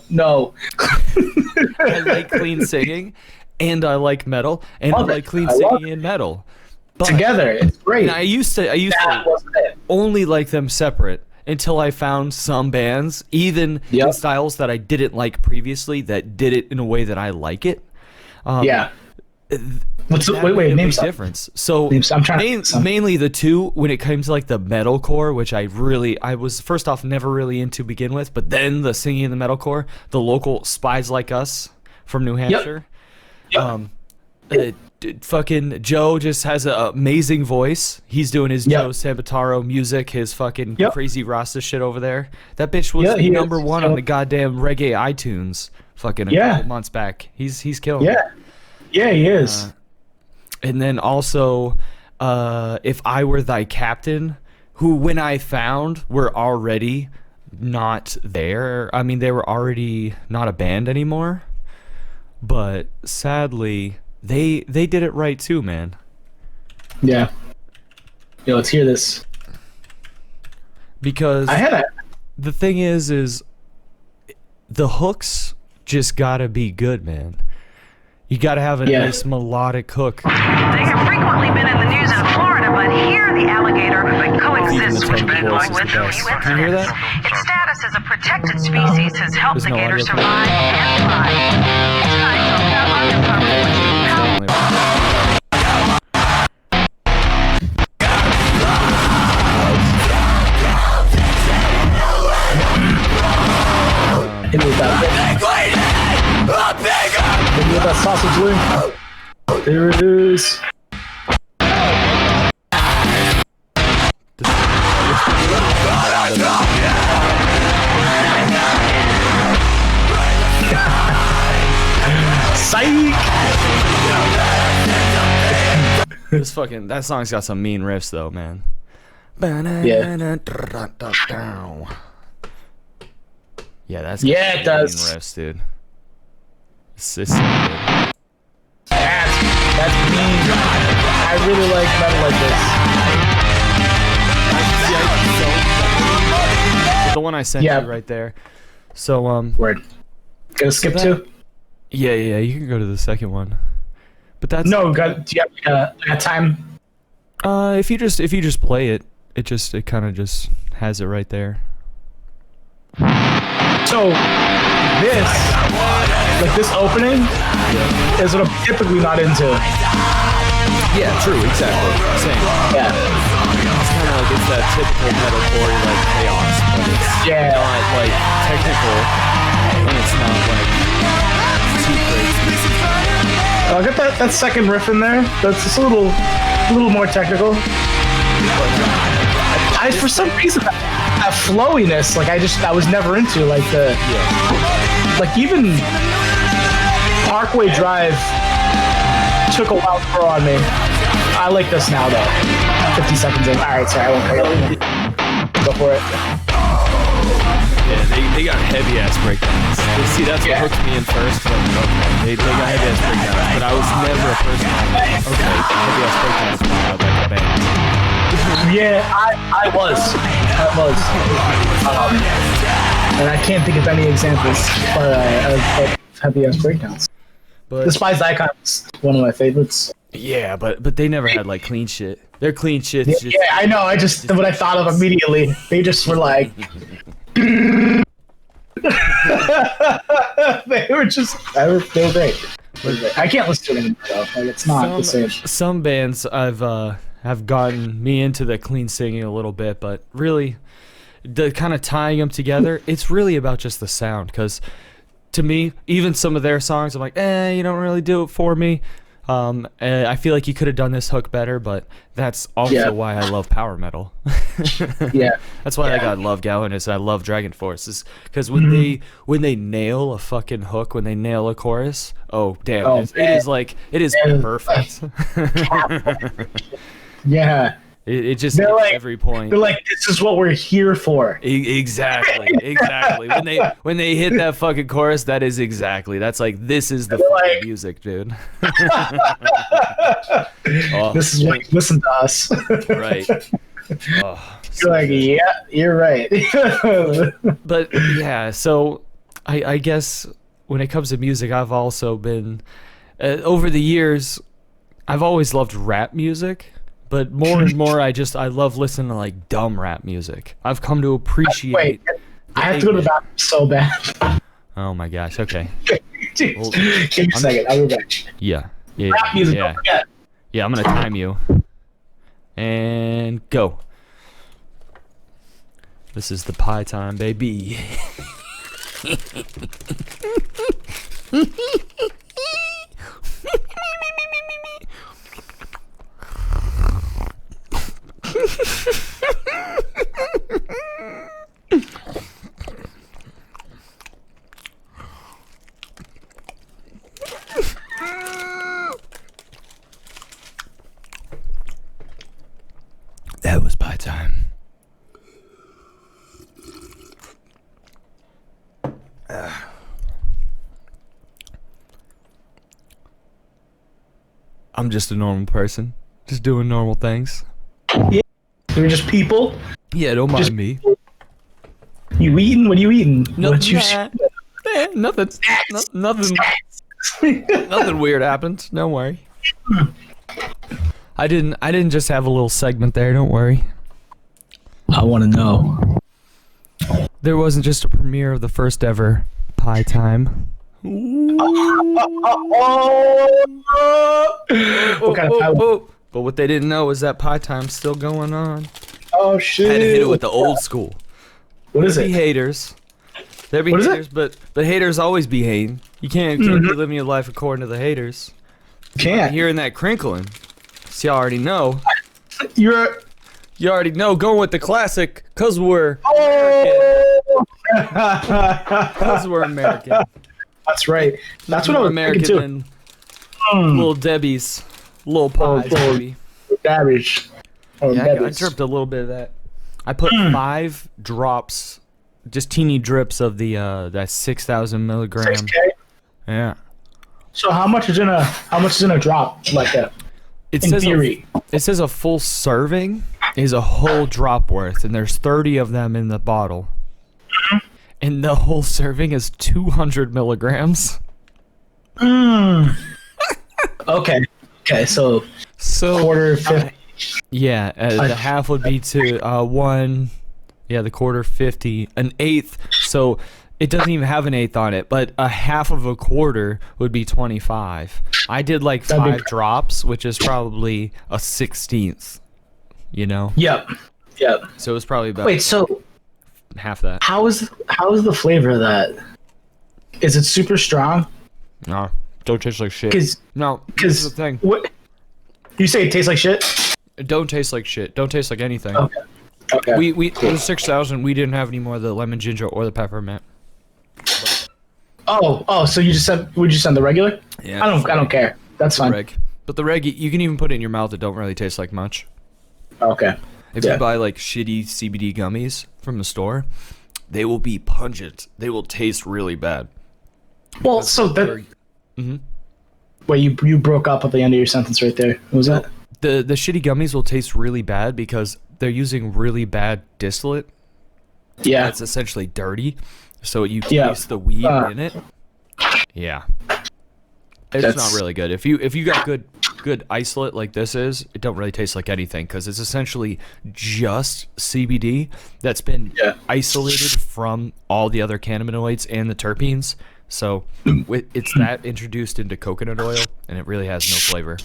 B: No.
A: I like clean singing, and I like metal, and I like clean singing and metal. But,
B: together, it's great.
A: And I used to only like them separate until I found some bands, even in styles that I didn't like previously, that did it in a way that I like it.
B: Wait, name some
A: difference. So
B: I'm trying
A: mainly the two when it comes to like the metalcore, which I was first off never really into to begin with, but then the singing in the metalcore, the local Spies Like Us from New Hampshire. Fucking Joe just has an amazing voice. He's doing his Joe Sambataro music, his fucking crazy Rasta shit over there. That bitch was number one on the goddamn reggae iTunes fucking a couple months back. He's killing it.
B: Yeah, he is.
A: And then also, If I Were Thy Captain, who when I found were already not there. I mean, they were already not a band anymore. But sadly, they did it right too, man.
B: Yeah. Yo, let's hear this.
A: Because the thing is the hooks just gotta be good, man. You gotta have a nice melodic hook.
D: They have frequently been in the news in Florida, but here the alligator coexists with the U.S.
A: Can you hear that?
D: Its status as a protected species has helped the gator survive and thrive. It's nice to have undercover.
B: Hit me with that sausage link. There it is. Psych!
A: That song's got some mean riffs though, man. Yeah, that's
B: it does.
A: Mean riffs, dude. It's so good.
B: That's mean. I really like metal like this.
A: The one I sent you right there. So
B: Word. Gonna skip to?
A: Yeah, you can go to the second one. But that's
B: do you have a time?
A: If you just play it, it kind of just has it right there.
B: So this opening is what I'm typically not into.
A: Yeah, true, exactly. Same.
B: Yeah.
A: It's kind of like it's that typical metalcore like chaos, but it's not like technical, and it's not like too crazy.
B: I got that second riff in there. That's just a little more technical. For some reason, that flowiness, like I was never into like even Parkway Drive took a while to grow on me. I like this now though. 50 seconds in. All right, sorry, I won't cut it. Go for it.
A: Yeah, they got heavy ass breakdowns. See, that's what hooked me in first. But they got heavy ass breakdowns, but I was never a person like, okay, heavy ass breakdowns is not like a band.
B: Yeah, I was. And I can't think of any examples of heavy ass breakdowns.
A: But
B: The Spies Icon is one of my favorites.
A: Yeah, but they never had like clean shit. Their clean shit.
B: Yeah, I know. I just what I thought of immediately. They just were like. They were great. I can't listen to them anymore, though. Like, it's not the same.
A: Some bands have gotten me into the clean singing a little bit, but really, the kind of tying them together, it's really about just the sound. Because to me, even some of their songs, I'm like, you don't really do it for me. I feel like you could have done this hook better, but that's also why I love power metal. That's why I love Galvanist and I love Dragon Force, is because when they nail a fucking hook, when they nail a chorus, it is perfect.
B: Yeah.
A: It just hits like, every point.
B: They're like, this is what we're here for.
A: Exactly. When they hit that fucking chorus, that's like, this is the fucking music, dude.
B: This is what you listen to us.
A: Right.
B: You're like, yeah, you're right.
A: But yeah, so I guess when it comes to music, I've also been over the years, I've always loved rap music, but more and more I love listening to like dumb rap music. I've come to appreciate.
B: Wait, I have to go to the bathroom so bad.
A: Oh my gosh. Okay. Well,
B: Give me a second. I'll be back.
A: Yeah.
B: Rap music, don't forget.
A: Yeah, I'm gonna time you. And go. This is the pie time, baby. That was pie time. I'm just a normal person, just doing normal things.
B: Yeah, we're just people.
A: Yeah, don't mind me.
B: You eating? What are you eating?
A: Nothing. Nothing. Nothing weird happened. Don't worry. I didn't just have a little segment there. Don't worry.
B: I want to know.
A: There wasn't just a premiere of the first ever pie time.
B: What kind of pie?
A: But what they didn't know is that pie time's still going on.
B: Oh shit!
A: Had to hit it with the old school.
B: What is
A: There be
B: it?
A: haters. There be
B: What is
A: haters, but haters always be hating. You can't be living your life according to the haters.
B: Can't.
A: Hearing that crinkling, so you already know. You already know. Going with the classic, cause we're cause we're American.
B: That's right. That's what I was
A: American
B: thinking too.
A: and little Debbie's, little pies, baby.
B: Garbage.
A: Yeah, I dripped a little bit of that. I put 5 drops, just teeny drips of the that 6,000 milligram.
B: 6K?
A: Yeah.
B: So how much is in a drop like that?
A: It
B: In
A: says
B: theory.
A: it says a full serving is a whole drop worth, and there's 30 of them in the bottle. And the whole serving is 200 milligrams.
B: Okay. Okay. So quarter 50.
A: Yeah, the half would be to 1. Yeah, the quarter 50, an eighth. So it doesn't even have an eighth on it, but a half of a quarter would be 25. I did like 5 drops, which is probably a 16th. You know.
B: Yep.
A: So it was probably about.
B: Wait. So
A: half that.
B: how is the flavor of that? Is it super strong?
A: No, don't taste like shit. No, this
B: Because
A: is the thing.
B: What you say? It tastes like shit.
A: It don't taste like shit. Don't taste like anything.
B: Okay.
A: We it was 6,000. We didn't have any more of the lemon ginger or the peppermint.
B: Oh. So you just send? Would you send the regular?
A: Yeah.
B: I don't care. That's fine.
A: Reg. But the reg, you can even put it in your mouth. It don't really taste like much.
B: Okay.
A: If you buy like shitty CBD gummies from the store, they will be pungent. They will taste really bad.
B: Well, so that. Wait, you broke up at the end of your sentence right there. What was that?
A: The shitty gummies will taste really bad because they're using really bad distillate.
B: Yeah.
A: That's essentially dirty. So you taste the weed in it. Yeah. It's not really good. If you got good isolate like this is, it don't really taste like anything because it's essentially just CBD that's been isolated from all the other cannabinoids and the terpenes. So it's that introduced into coconut oil, and it really has no flavor.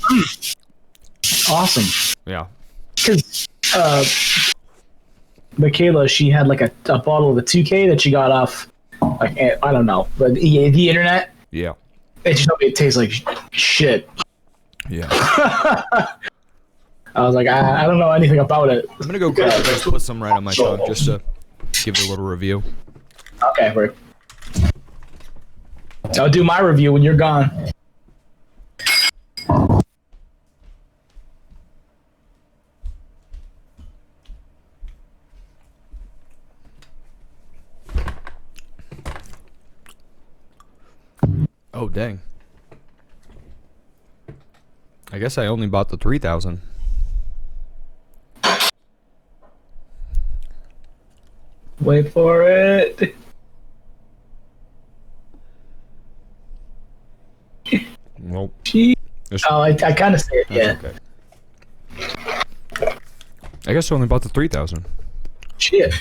B: Awesome.
A: Yeah.
B: Because Michaela, she had like a bottle of the 2K that she got off, like, I don't know, but the internet.
A: Yeah.
B: It just told me it tastes like shit.
A: Yeah.
B: I was like, I don't know anything about it.
A: I'm gonna go grab it and put some right on my tongue just to give it a little review.
B: Okay, wait. I'll do my review when you're gone.
A: Oh dang. I guess I only bought the 3,000.
B: Wait for it.
E: Well,
B: Oh, I kind of see it. Yeah.
E: okay. I guess I only bought the 3,000.
B: Shit.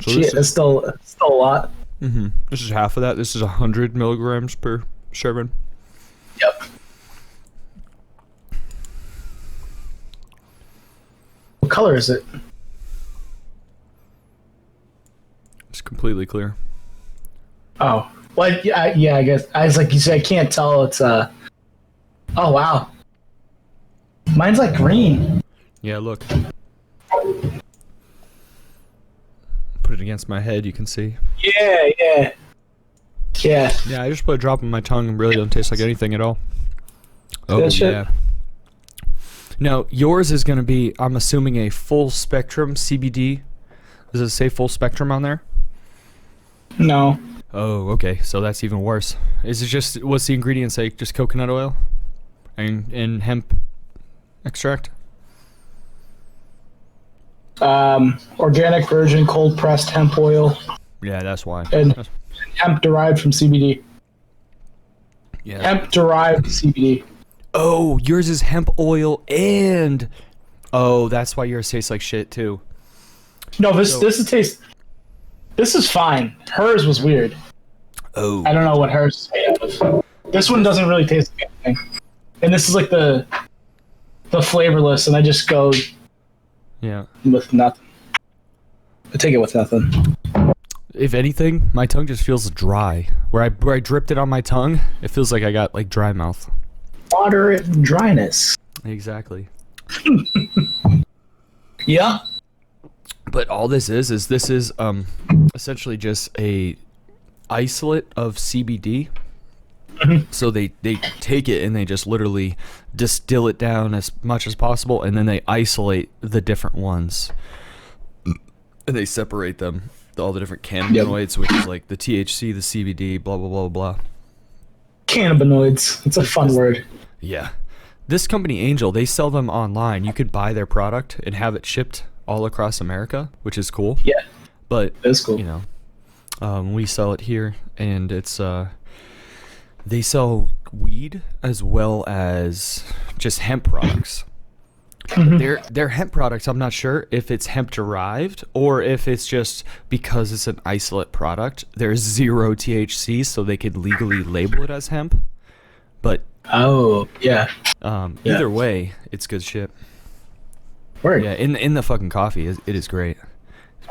E: So
B: Shit. That's still a lot.
E: This is half of that. This is 100 milligrams per serving.
B: Yep. What color is it?
E: It's completely clear.
B: Oh, well, yeah. I guess I was like you said. I can't tell. It's Oh wow. Mine's like green.
E: Yeah, look. Put it against my head, you can see.
B: Yeah. Yeah.
E: Yeah, I just put a drop in my tongue and really doesn't taste like anything at all. Oh,
B: That shit?
E: yeah. Now, yours is going to be, I'm assuming, a full spectrum CBD. Does it say full spectrum on there?
B: No.
E: Oh, okay. So that's even worse. Is it just, what's the ingredients say? Just coconut oil? And hemp extract?
B: Organic virgin cold pressed hemp oil
E: Yeah, that's why.
B: and hemp derived from CBD.
E: Yeah.
B: Hemp derived CBD.
E: Oh, yours is hemp oil and... Oh, that's why yours tastes like shit, too.
B: No, this is fine. Hers was weird.
E: Oh.
B: I don't know what hers is made of. This one doesn't really taste like anything. And this is like the flavorless, and I just go
E: Yeah.
B: with nothing. I take it with nothing.
E: If anything, my tongue just feels dry. Where I dripped it on my tongue, it feels like I got like dry mouth.
B: Moderate dryness.
E: Exactly.
B: Yeah.
E: But all this is essentially just a isolate of CBD. So they take it and they just literally distill it down as much as possible, and then they isolate the different ones. And they separate them, all the different cannabinoids, which is like the THC, the CBD, blah, blah, blah, blah.
B: Cannabinoids. It's a fun word.
E: Yeah. This company, Angel, they sell them online. You could buy their product and have it shipped all across America, which is cool.
B: Yeah.
E: But,
B: That's cool.
E: you know, we sell it here, and it's, they sell weed as well as just hemp products. Their hemp products, I'm not sure if it's hemp derived or if it's just because it's an isolate product. There's 0 THC, so they could legally label it as hemp. But
B: Oh, yeah.
E: either way, it's good shit.
B: Word.
E: Yeah, in the fucking coffee, it is great.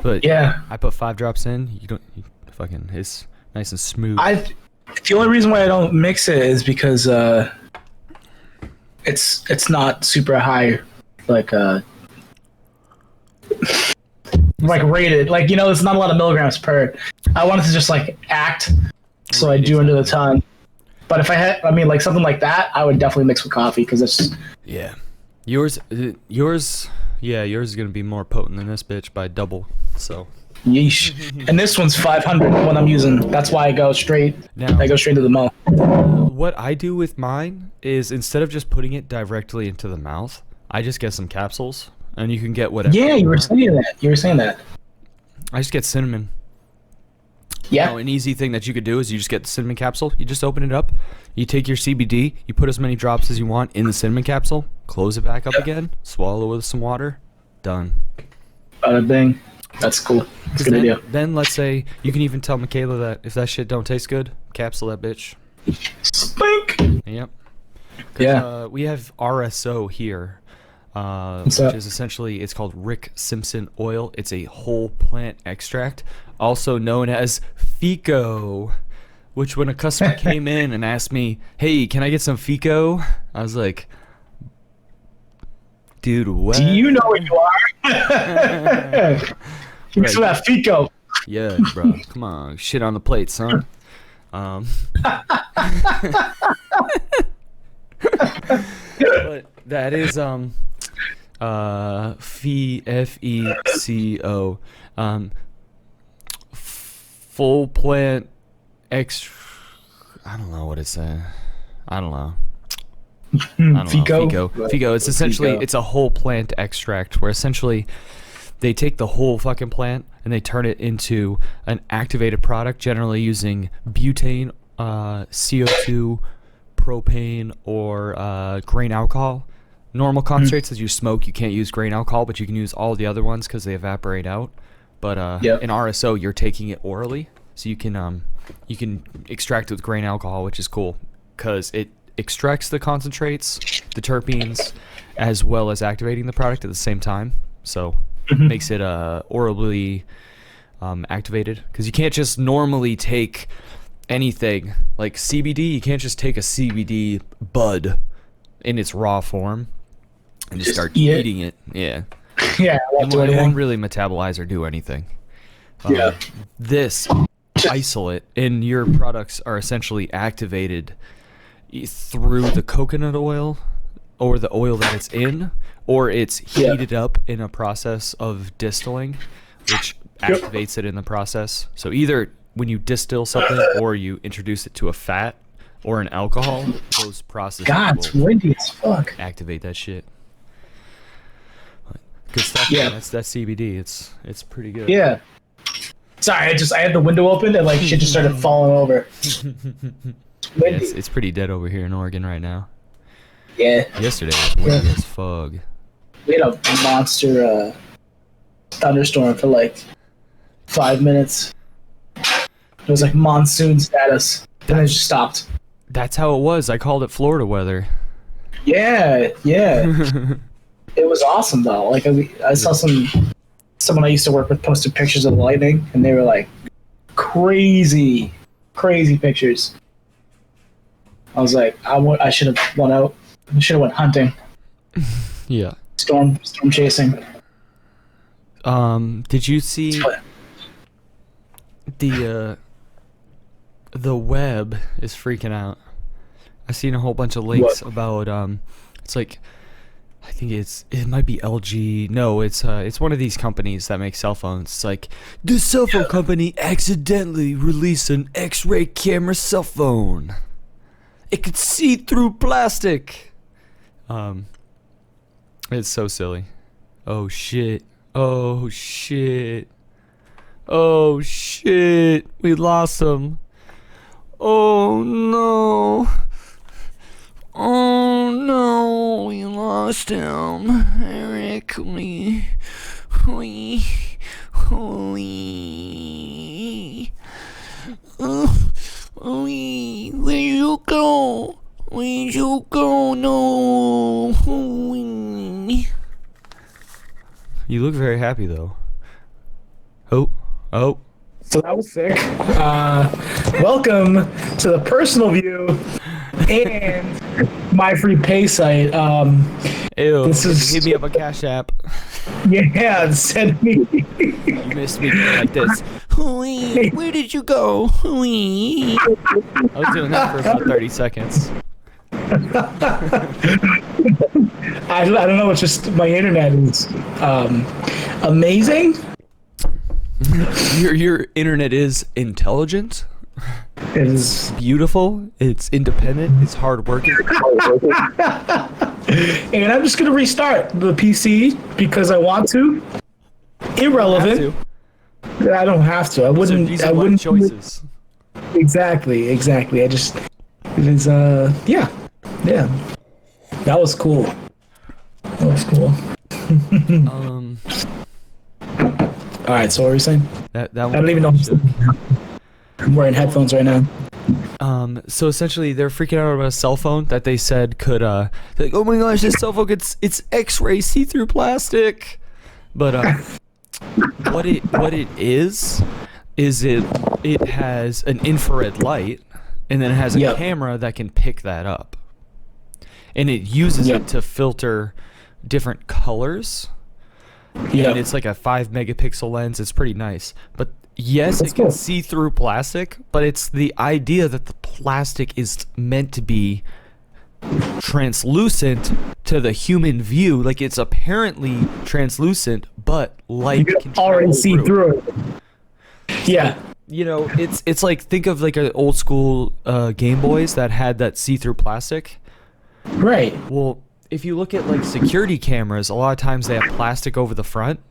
E: But
B: Yeah.
E: I put 5 drops in. It's nice and smooth.
B: The only reason why I don't mix it is because it's not super high, like rated. Like, you know, it's not a lot of milligrams per. I wanted to just like act, so I do under the ton. But if like something like that, I would definitely mix with coffee because it's.
E: Yeah, yours is gonna be more potent than this bitch by double. So.
B: Yeesh. And this one's 500. The one I'm using. That's why I go straight.
E: Now-
B: I go straight to the mouth.
E: What I do with mine is instead of just putting it directly into the mouth, I just get some capsules, and you can get whatever.
B: Yeah, you were
E: want.
B: saying that.
E: I just get cinnamon.
B: Yeah.
E: An easy thing that you could do is you just get the cinnamon capsule. You just open it up. You take your CBD. You put as many drops as you want in the cinnamon capsule. Close it back up again. Swallow with some water. Done.
B: Bada bing. That's cool. That's a good idea.
E: Then let's say you can even tell Michaela that if that shit don't taste good, capsule that bitch.
B: Spink.
E: Yep.
B: Yeah.
E: We have RSO here, which
B: that?
E: is essentially, it's called Rick Simpson oil. It's a whole plant extract, also known as FICO, which when a customer came in and asked me, hey, can I get some FICO? I was like, dude, what?
B: Do you know what you are? Thanks for that FICO.
E: Yeah, bro. Come on. Shit on the plate, son. But that is FECO, full plant I don't know what it's I don't know.
B: FICO.
E: FICO. It's essentially
B: FICO.
E: it's a whole plant extract where essentially they take the whole fucking plant and they turn it into an activated product, generally using butane, CO2, propane, or grain alcohol. Normal concentrates that you smoke, you can't use grain alcohol, but you can use all the other ones because they evaporate out. But in RSO, you're taking it orally, so you can extract it with grain alcohol, which is cool because it extracts the concentrates, the terpenes, as well as activating the product at the same time. So makes it orally activated, because you can't just normally take anything like CBD. You can't just take a CBD bud in its raw form and just start eating it. Yeah.
B: Yeah.
E: It won't really metabolize or do anything. This isolate and your products are essentially activated through the coconut oil or the oil that it's in, or it's heated up in a process of distilling, which activates it in the process. So either when you distill something or you introduce it to a fat or an alcohol, those processes
B: it's windy as fuck.
E: activate that shit. Good stuff. Yeah, that's CBD. It's pretty good.
B: Yeah. Sorry, I had the window open and like shit just started falling over.
E: Yeah, it's pretty dead over here in Oregon right now.
B: Yeah.
E: Yesterday was windy as fuck.
B: We had a monster thunderstorm for like 5 minutes. It was like monsoon status. Then it just stopped.
E: That's how it was. I called it Florida weather.
B: Yeah. It was awesome though. Like I saw someone I used to work with posted pictures of the lightning, and they were like crazy pictures. I was like, I should have went out. I should have went hunting.
E: Yeah.
B: Storm chasing.
E: Did you see the web is freaking out? I've seen a whole bunch of links about it's like, I think it might be LG. No, it's one of these companies that make cell phones. It's like, this cell phone company accidentally released an X-ray camera cell phone. It could see through plastic. It's so silly. Oh shit. Oh shit. Oh shit. We lost him. Oh no. Oh no, we lost him. Eric, we. Where'd you go? Where'd you go? No. You look very happy though. Oh.
B: So that was sick. Welcome to the personal view and my free pay site.
E: Ew, hit me up a Cash App.
B: Yeah, send me.
E: You missed me like this. Where did you go? I was doing that for about 30 seconds.
B: I don't know, it's just my internet is amazing.
E: Your internet is intelligent.
B: It is
E: beautiful. It's independent. It's hardworking.
B: And I'm just gonna restart the PC because I want to. Irrelevant. I don't have to. I wouldn't.
E: So I wouldn't. Choices.
B: Exactly. I just. It is. Yeah. That was cool. All right. So what were you saying?
E: That
B: I don't even know. I'm wearing headphones right now.
E: So essentially, they're freaking out about a cell phone that they said could. They're like, oh my gosh, this cell phone it's X-ray see-through plastic. But what it is it has an infrared light, and then it has a camera that can pick that up, and it uses it to filter different colors. Yeah, and it's like a 5 megapixel lens. It's pretty nice, but. Yes, it can see through plastic, but it's the idea that the plastic is meant to be translucent to the human view. Like, it's apparently translucent, but light can
B: already see through it. Yeah.
E: You know, it's like, think of like an old school Game Boys that had that see-through plastic.
B: Right.
E: Well, if you look at like security cameras, a lot of times they have plastic over the front.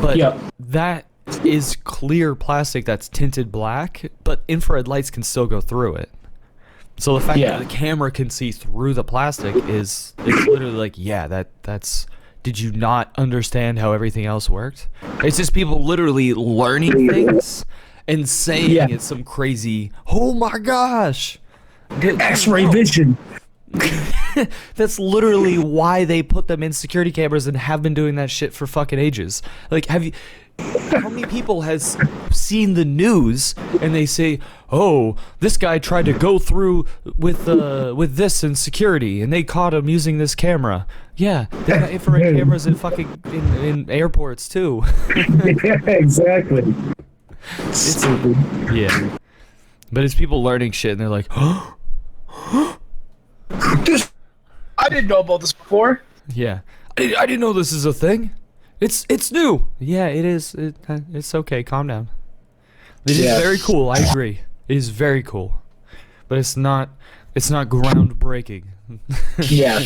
E: But
B: Yep.
E: that is clear plastic that's tinted black, but infrared lights can still go through it. So the fact that the camera can see through the plastic it's literally like, yeah, that's. Did you not understand how everything else worked? It's just people literally learning things and saying it's some crazy, oh my gosh.
B: X-ray vision.
E: That's literally why they put them in security cameras and have been doing that shit for fucking ages. Like, how many people has seen the news and they say, oh, this guy tried to go through with this in security and they caught him using this camera. Yeah, they got infrared cameras in fucking in airports too.
B: Yeah, exactly.
E: Stupid. Yeah. But it's people learning shit and they're like,
B: I didn't know about this before.
E: yeah. I didn't know this is a thing. It's new. Yeah, it is. It's okay. Calm down. It is very cool. I agree. It is very cool, but it's not groundbreaking.
B: Yeah.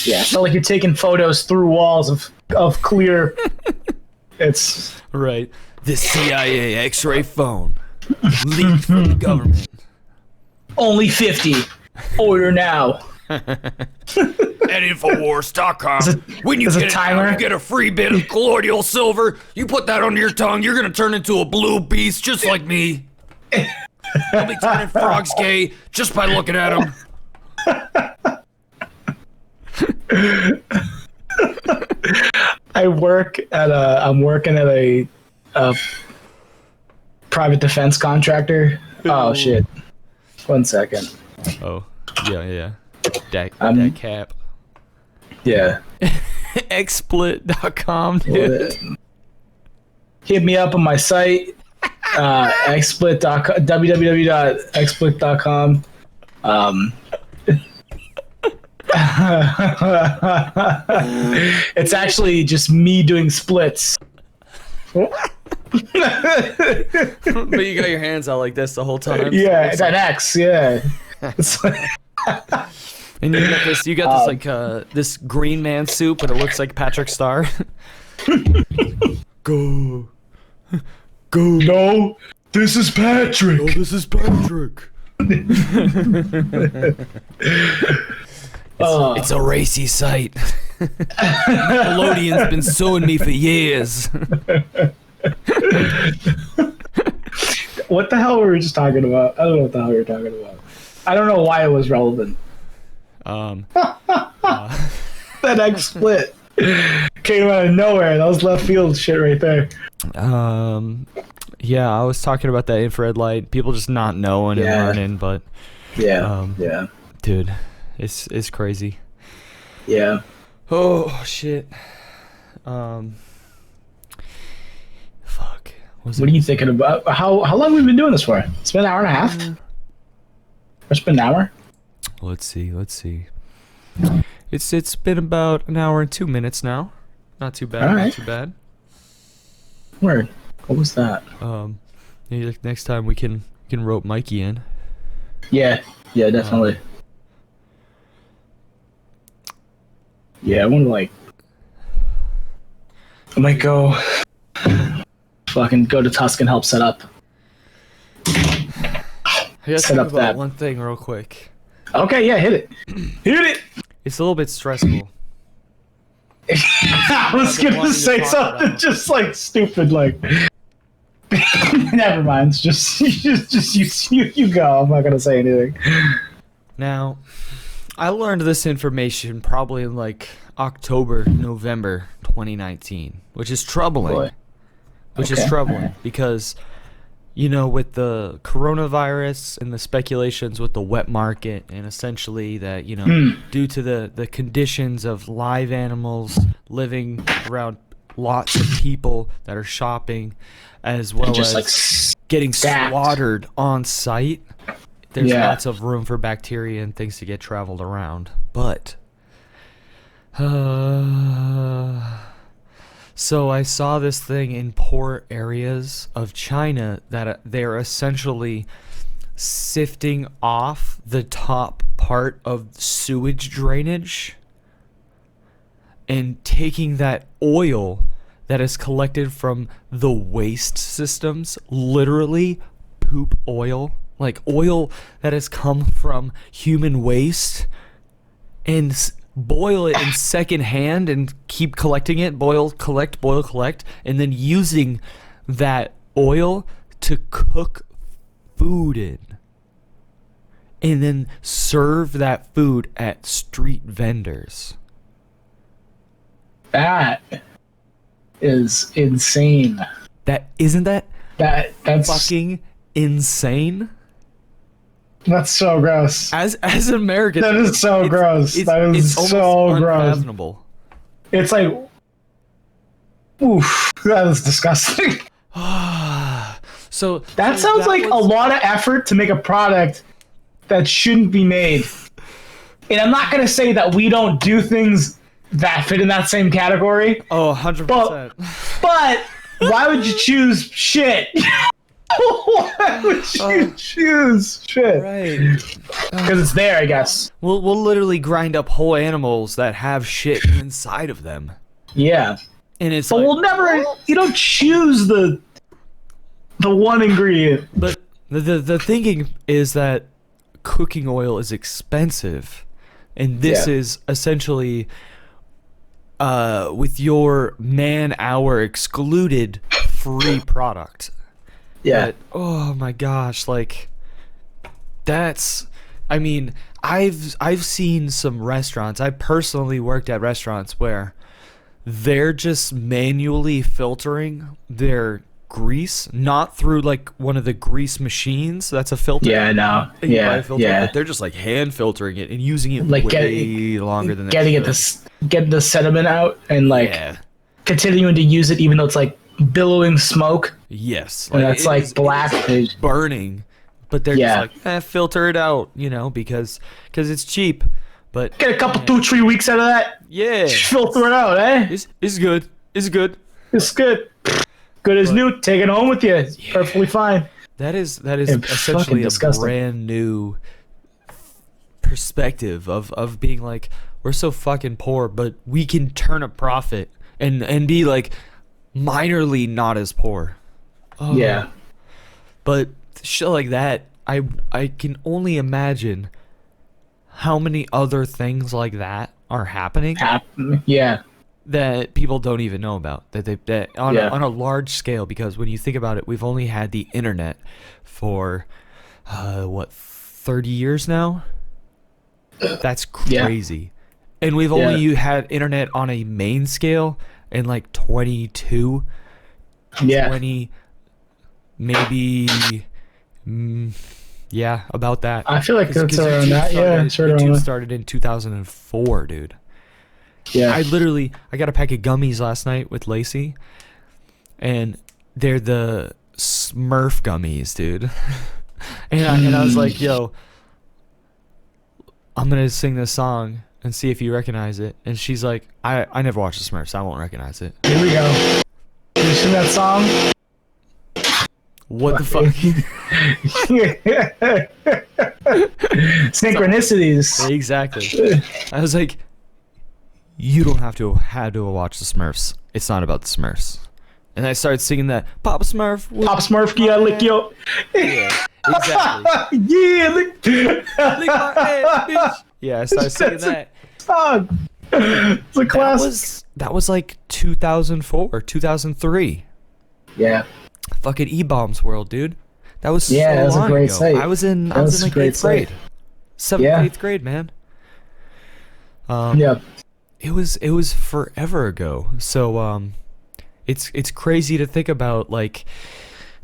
B: Yeah. It's not like you're taking photos through walls of clear. It's
E: right. The CIA X-ray phone leaked from the government.
B: only 50. Order now.
E: At Infowars.com. When you
B: there's a
E: get it
B: timer?
E: down, you get a free bit of colloidal silver. You put that under your tongue, you're gonna turn into a blue beast just like me. You'll be turning frogs gay just by looking at them.
B: I'm working at a private defense contractor. Oh shit. 1 second.
E: Oh, yeah. That cap.
B: Yeah.
E: Xsplit.com, dude.
B: Hit me up on my site, xsplit.com, www.xsplit.com. It's actually just me doing splits.
E: But you got your hands out like this the whole time.
B: Yeah, it's an X. Yeah. It's like,
E: and you got this like this green man suit, but it looks like Patrick Star. Go.
B: no, this is Patrick.
E: Oh, this is Patrick. It's a racy sight. Nickelodeon's been suing me for years.
B: What the hell were we just talking about? I don't know what the hell we were talking about. I don't know why it was relevant. That X split came out of nowhere. That was left field shit right there.
E: Yeah, I was talking about that infrared light. People just not knowing and learning, but
B: yeah,
E: dude, it's crazy.
B: Yeah.
E: Oh shit. Fuck.
B: What are you thinking about? How long have we been doing this for? It's been an hour and a half. It's been an hour.
E: Let's see. It's been about an hour and 2 minutes now. Not too bad.
B: All right.
E: Not too bad.
B: Word. What was that?
E: Maybe like next time we can rope Mikey in.
B: Yeah, definitely. Yeah, I want to I might go fucking go to Tusk and help set up.
E: I gotta
B: Set
E: talk
B: up
E: about
B: that.
E: one thing real quick.
B: Okay, yeah, hit it. Hit it.
E: It's a little bit stressful.
B: I was gonna say something just like stupid, like. Never mind. Just you go. I'm not gonna say anything.
E: Now, I learned this information probably in like October, November 2019, which is troubling.
B: Boy.
E: Which is troubling because, you know, with the coronavirus and the speculations with the wet market and essentially that, you know, due to the conditions of live animals living around lots of people that are shopping, as well
B: just
E: as getting slaughtered on site, there's lots of room for bacteria and things to get traveled around. But so I saw this thing in poor areas of China that they're essentially sifting off the top part of sewage drainage and taking that oil that is collected from the waste systems, literally poop oil, like oil that has come from human waste, and boil it in second hand and keep collecting it, boil, collect, and then using that oil to cook food in, and then serve that food at street vendors.
B: That is insane.
E: That's fucking insane.
B: That's so gross.
E: As an American,
B: that is so gross. That is so gross.
E: Unfathomable.
B: It's like, oof, that is disgusting.
E: So
B: that sounds like a lot of effort to make a product that shouldn't be made. And I'm not gonna say that we don't do things that fit in that same category.
E: Oh, 100%.
B: But why would you choose shit? Why would you choose shit?
E: Right.
B: Because it's there, I guess.
E: We'll literally grind up whole animals that have shit inside of them.
B: Yeah.
E: And it's
B: but
E: like,
B: we'll never, you don't choose the one ingredient.
E: But the thinking is that cooking oil is expensive. And this is essentially with your man-hour excluded free product.
B: Yeah.
E: But, oh my gosh, like that's, I mean, I've seen some restaurants. I personally worked at restaurants where they're just manually filtering their grease, not through like one of the grease machines. That's a filter.
B: Yeah, no. Yeah,
E: but they're just like hand filtering it and using it
B: like
E: way longer than
B: getting it get the sediment out and like continuing to use it even though it's like billowing smoke.
E: Yes,
B: and that's like black
E: burning, but they're just like filter it out, you know, because it's cheap. But
B: get a couple 2-3 weeks out of that.
E: Yeah,
B: just filter it out, eh?
E: It's good. It's good.
B: It's good. Good as new. Take it home with you. It's perfectly fine.
E: That is essentially a brand new perspective of being like, we're so fucking poor, but we can turn a profit and be like minorly not as poor. Oh.
B: Yeah.
E: But shit like that, I can only imagine how many other things like that are happening.
B: Yeah.
E: That people don't even know about, that on a large scale, because when you think about it, we've only had the internet for 30 years now. That's crazy. And we've only had internet on a main scale in like 22, 20, maybe, about that.
B: I feel like that's around that.
E: YouTube started in 2004, dude.
B: Yeah.
E: I got a pack of gummies last night with Lacey, and they're the Smurf gummies, dude. and I was like, yo, I'm gonna sing this song and see if you recognize it. And she's like, I never watched the Smurfs, I won't recognize it.
B: Here we go. Can you sing that song?
E: What the fuck?
B: Synchronicities.
E: Exactly. I was like, you don't have to watch the Smurfs. It's not about the Smurfs. And I started singing that Papa Smurf.
B: Papa Smurf, yeah, lick yo.
E: Yeah, exactly.
B: Yeah, lick
E: my ass, bitch. Yeah, I started singing that.
B: Song. It's a classic.
E: That was like 2004 or 2003.
B: Yeah.
E: Fucking E-Bombs World, dude. That was
B: that was
E: long
B: a great
E: ago.
B: site.
E: I was in like 8th grade. 7th, 8th grade, man. It was forever ago. So it's crazy to think about, like,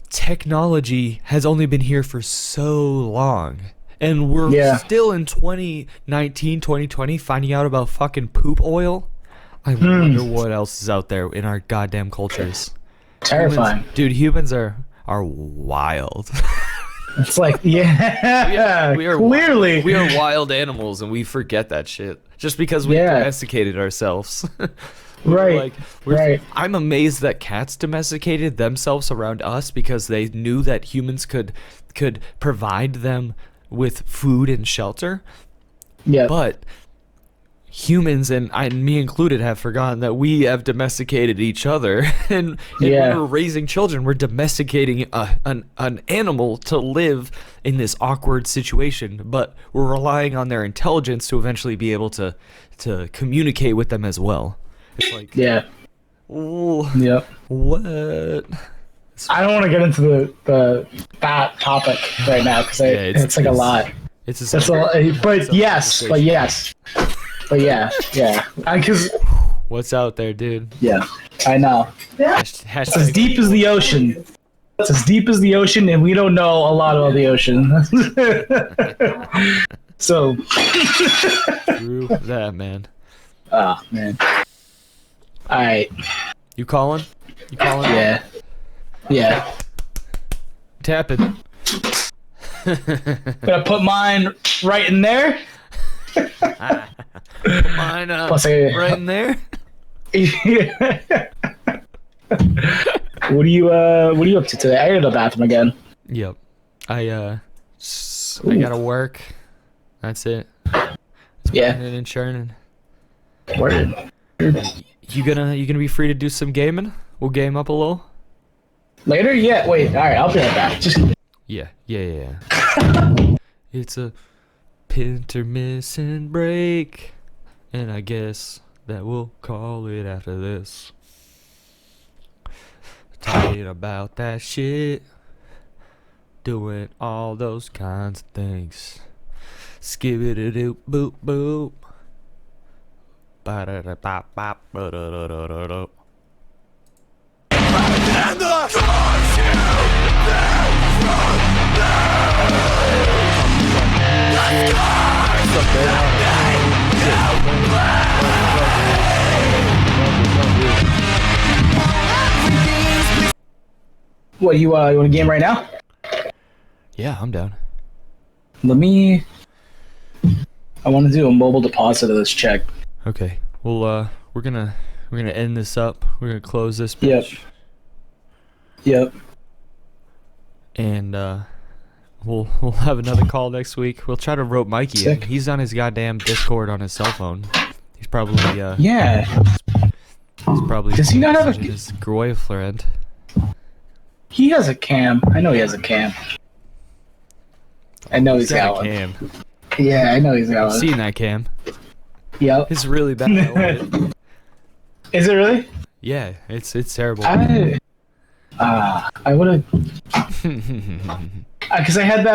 E: technology has only been here for so long, and we're still in 2019, 2020 finding out about fucking poop oil. I wonder what else is out there in our goddamn cultures.
B: Terrifying.
E: Humans are wild.
B: It's like,
E: we are
B: clearly
E: we are wild animals, and we forget that shit just because we domesticated ourselves.
B: Right.
E: I'm amazed that cats domesticated themselves around us because they knew that humans could provide them with food and shelter.
B: Yeah.
E: But humans, and me included, have forgotten that we have domesticated each other, and when we're raising children, we're domesticating an animal to live in this awkward situation, but we're relying on their intelligence to eventually be able to communicate with them as well. It's like, ooh, what?
B: I don't want to get into that topic right now because it's like a lot. It's a lot, but yes. Because
E: what's out there, dude?
B: Yeah, I know. It's as deep as the ocean. It's as deep as the ocean, and we don't know a lot about the ocean. So.
E: True that, man.
B: Oh, man. All right.
E: You calling?
B: Yeah.
E: Tap it.
B: Gonna put mine right in there.
E: Mine right in there. What are you up to today? I gotta go to the bathroom again. Yep. I gotta work. That's it. Burning and churning.
B: Word.
E: You gonna be free to do some gaming? We'll game up a little.
B: Later? Yeah. Wait. All right. I'll be right back.
E: Yeah. It's a intermission break, and I guess that we'll call it after this. Talking about that shit, doing all those kinds of things. Skibidi-doop boop boop. Ba-da-da-bop-bop, ba-da-da-da-da-da.
B: What, you want a game right now?
E: Yeah, I'm down.
B: I want to do a mobile deposit of this check.
E: Okay. Well, we're gonna end this up. We're gonna close this bitch.
B: Yep.
E: And we'll have another call next week. We'll try to rope Mikey in. He's on his goddamn Discord on his cell phone. He's probably He's probably.
B: Does he not have
E: his girlfriend?
B: He has a cam. I know he has a cam. I know he's got one.
E: Cam.
B: Yeah, I know he's got one.
E: I've seen that cam.
B: Yep.
E: It's really bad.
B: Is it really?
E: Yeah, it's terrible.
B: I would have, because I had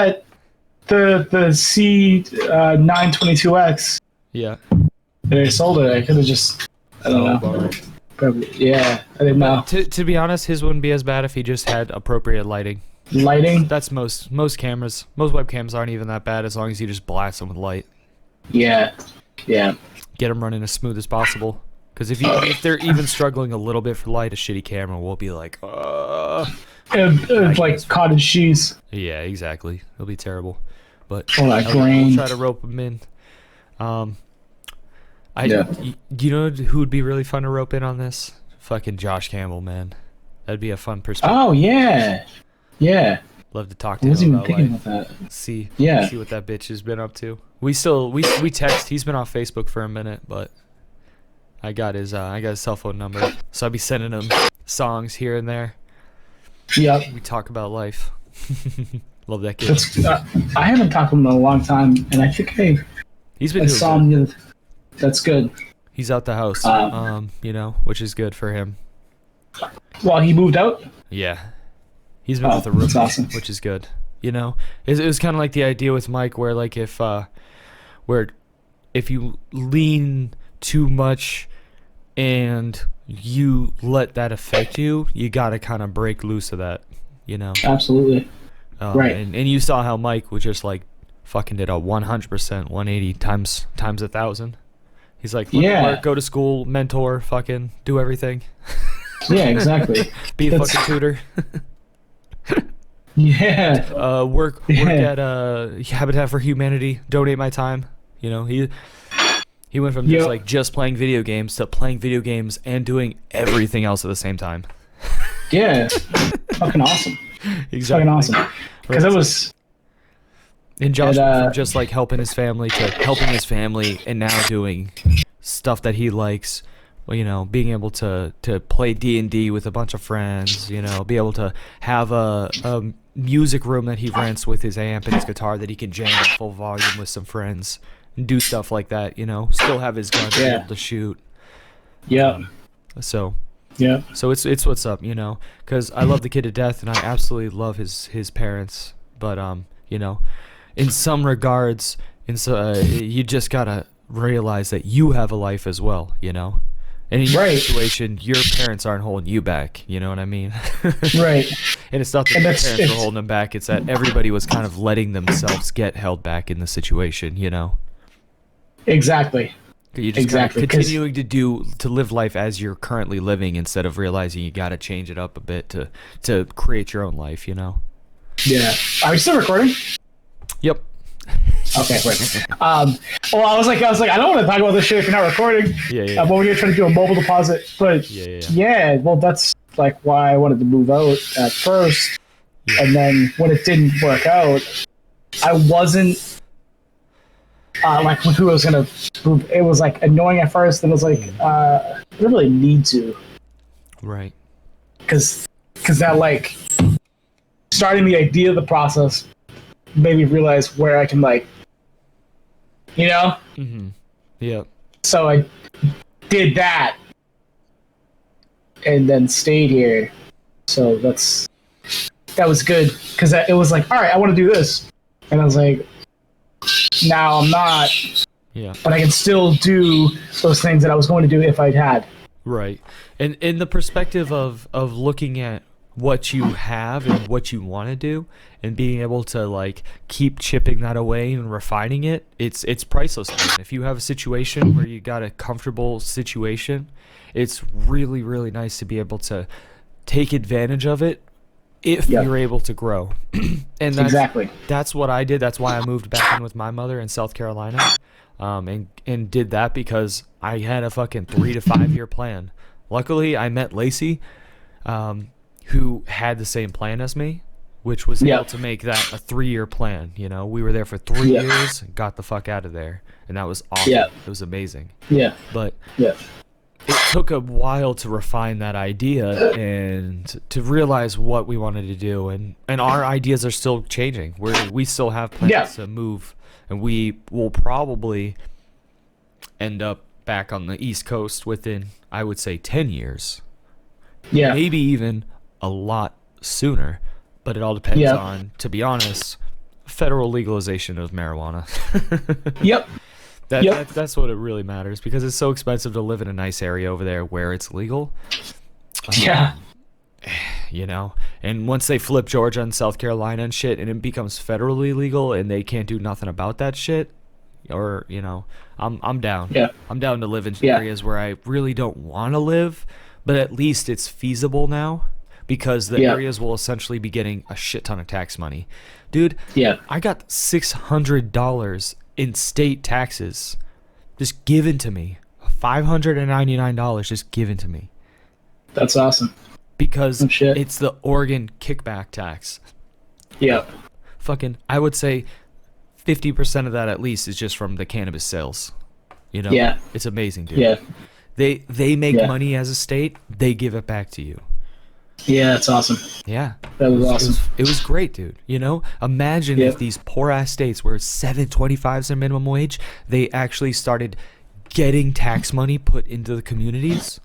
B: the C922X.
E: Yeah.
B: And I sold it. I could have just. I don't know. Probably. Yeah, I didn't know.
E: To be honest, his wouldn't be as bad if he just had appropriate lighting.
B: Lighting?
E: That's most cameras. Most webcams aren't even that bad as long as you just blast them with light.
B: Yeah. Get
E: them running as smooth as possible. Because if they're even struggling a little bit for light, a shitty camera will be like,
B: like cottage cheese.
E: Yeah, exactly. It'll be terrible. But
B: that grain.
E: We'll try to rope them in. You know who would be really fun to rope in on this? Fucking Josh Campbell, man. That'd be a fun perspective.
B: Oh yeah.
E: Love to talk to him about
B: that.
E: See what that bitch has been up to. We text. He's been on Facebook for a minute, but I got his cell phone number, so I'll be sending him songs here and there.
B: Yep.
E: We talk about life. Love that kid.
B: I haven't talked to him in a long time, and I think
E: he's been.
B: I saw him. That's good.
E: He's out the house, which is good for him.
B: Well, he moved out.
E: Yeah, he's been with a roommate,
B: awesome.
E: Which is good. You know, it was kind of like the idea with Mike, where like if you lean too much and you let that affect you, you gotta kind of break loose of that. You know.
B: Absolutely. Right.
E: And you saw how Mike was just like fucking did a 100%, 180 times 1,000. He's like, work, go to school, mentor, fucking do everything.
B: Yeah, exactly.
E: Be a fucking tutor.
B: Yeah.
E: Work at Habitat for Humanity. Donate my time. You know, he went from just playing video games to playing video games and doing everything else at the same time.
B: Yeah. Fucking awesome.
E: Exactly.
B: Fucking awesome. Because it was.
E: And Josh went from just like helping his family to helping his family, and now doing stuff that he likes. You know, being able to play D&D with a bunch of friends, you know, be able to have a music room that he rents with his amp and his guitar that he can jam at full volume with some friends and do stuff like that, you know, still have his gun to be able to shoot.
B: Yeah.
E: So it's what's up, you know, because I love the kid to death and I absolutely love his parents, but you know, in some regards, you just gotta realize that you have a life as well, you know. And in your situation, your parents aren't holding you back. You know what I mean?
B: Right.
E: And it's not that your parents were holding them back. It's that everybody was kind of letting themselves get held back in the situation, you know?
B: Exactly.
E: You just kind of continuing to live life as you're currently living instead of realizing you got to change it up a bit to create your own life, you know?
B: Yeah. Are we still recording?
E: Yep.
B: Okay, great. Well, I was like, I don't want to talk about this shit if you're not recording.
E: Yeah.
B: But we're trying to do a mobile deposit. But yeah, well, that's like why I wanted to move out at first. Yeah. And then when it didn't work out, I wasn't like with who I was gonna move. It was like annoying at first, and it was like I didn't really need to.
E: Right.
B: Because that like starting the idea of the process made me realize where I can like, you know?
E: Mm-hmm. Yeah.
B: So I did that and then stayed here. So that was good because it was like, all right, I want to do this. And I was like, now I'm not.
E: Yeah.
B: But I can still do those things that I was going to do if I'd had.
E: Right. And in the perspective of looking at what you have and what you want to do and being able to like keep chipping that away and refining it, it's priceless, man. If you have a situation where you got a comfortable situation, it's really, really nice to be able to take advantage of it if you're able to grow. And that's what I did. That's why I moved back in with my mother in South Carolina, and did that because I had a fucking 3 to 5 year plan. Luckily, I met Lacey, who had the same plan as me, which was able to make that a 3-year plan. You know, we were there for 3 years, and got the fuck out of there, and that was awesome. It was amazing. But it took a while to refine that idea and to realize what we wanted to do, and our ideas are still changing. We still have plans to move, and we will probably end up back on the East Coast within, I would say, 10 years. Maybe even a lot sooner, but it all depends on, to be honest, federal legalization of marijuana. That's what it really matters, because it's so expensive to live in a nice area over there where it's legal. You know, and once they flip Georgia and South Carolina and shit, and it becomes federally legal, and they can't do nothing about that shit, or you know, I'm down. I'm down to live in areas where I really don't want to live, but at least it's feasible now. Because the areas will essentially be getting a shit ton of tax money. Dude, I got $600 in state taxes just given to me. $599 just given to me.
B: That's awesome.
E: Because it's the Oregon kickback tax. Fucking, I would say 50% of that at least is just from the cannabis sales. You know? It's amazing, dude. They make money as a state, they give it back to you.
B: That's awesome.
E: That
B: was awesome.
E: It was great, dude. You know, imagine if these poor ass states where $7.25 is their minimum wage, they actually started getting tax money put into the communities.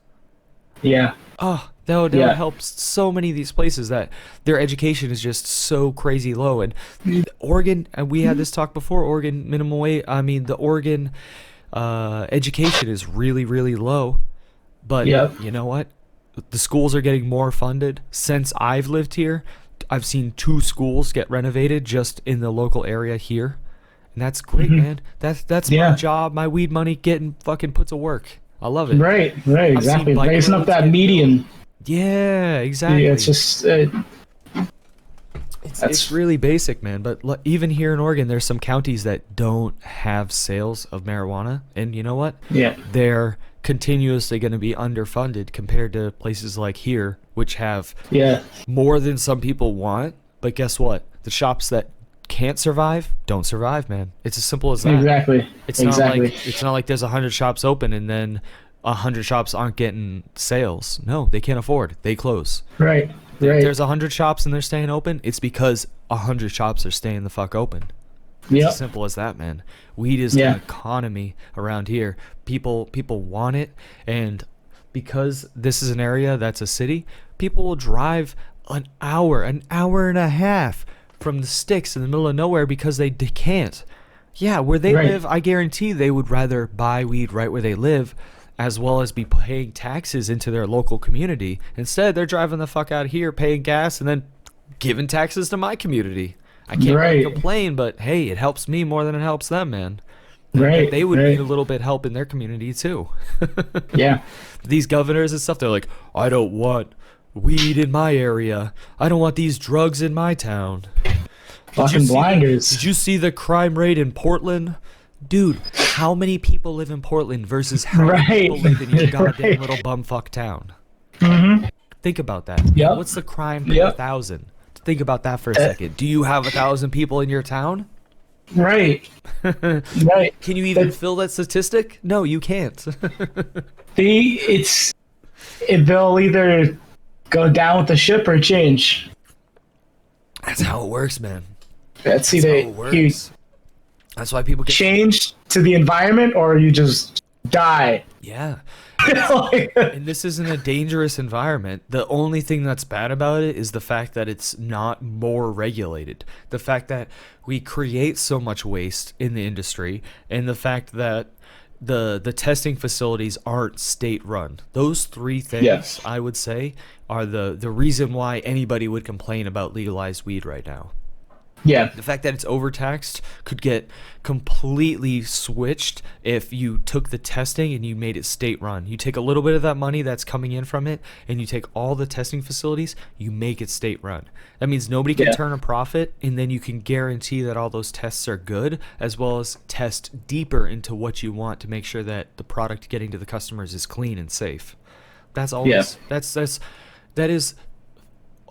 E: Oh, that would help so many of these places that their education is just so crazy low. And Oregon, and we had this talk before, Oregon minimum wage, the Oregon education is really, really low. But you know what? The schools are getting more funded. Since I've lived here, I've seen 2 schools get renovated just in the local area here. And that's great, man. That's my job, my weed money getting fucking put to work. I love it.
B: Right, exactly. Raising up that median.
E: Yeah, exactly.
B: It's just...
E: It's really basic, man. But even here in Oregon, there's some counties that don't have sales of marijuana. And you know what? They're continuously going to be underfunded compared to places like here, which have more than some people want. But guess what? The shops that can't survive, don't survive, man. It's as simple as that.
B: Exactly.
E: It's not like there's 100 shops open and then 100 shops aren't getting sales. No, they can't afford. They close.
B: Right.
E: If there's 100 shops and they're staying open, it's because 100 shops are staying the fuck open. It's as simple as that, man. Weed is an economy around here. People want it, and because this is an area that's a city, people will drive an hour and a half from the sticks in the middle of nowhere because they can't. Yeah, where they live, I guarantee they would rather buy weed right where they live, as well as be paying taxes into their local community. Instead, they're driving the fuck out of here, paying gas, and then giving taxes to my community. I can't really complain, but hey, it helps me more than it helps them, man. They would need a little bit help in their community too. These governors and stuff, they're like, I don't want weed in my area. I don't want these drugs in my town.
B: Fucking blinders.
E: Did you see the crime rate in Portland? Dude, how many people live in Portland versus how many people live in your goddamn little bumfuck town? Think about that. What's the crime per 1,000? Think about that for a second. Do you have 1,000 people in your town?
B: Right.
E: Can you even fill that statistic? No, you can't.
B: They'll either go down with the ship or change.
E: That's how it works, man.
B: That's how it works.
E: That's why people get
B: changed to the environment, or you just die.
E: Yeah. And this isn't a dangerous environment. The only thing that's bad about it is the fact that it's not more regulated. The fact that we create so much waste in the industry, and the fact that the testing facilities aren't state run. Those three things, I would say, are the reason why anybody would complain about legalized weed right now. The fact that it's overtaxed could get completely switched if you took the testing and you made it state run. You take a little bit of that money that's coming in from it, and you take all the testing facilities, you make it state run. That means nobody can turn a profit, and then you can guarantee that all those tests are good, as well as test deeper into what you want to make sure that the product getting to the customers is clean and safe. That's always that is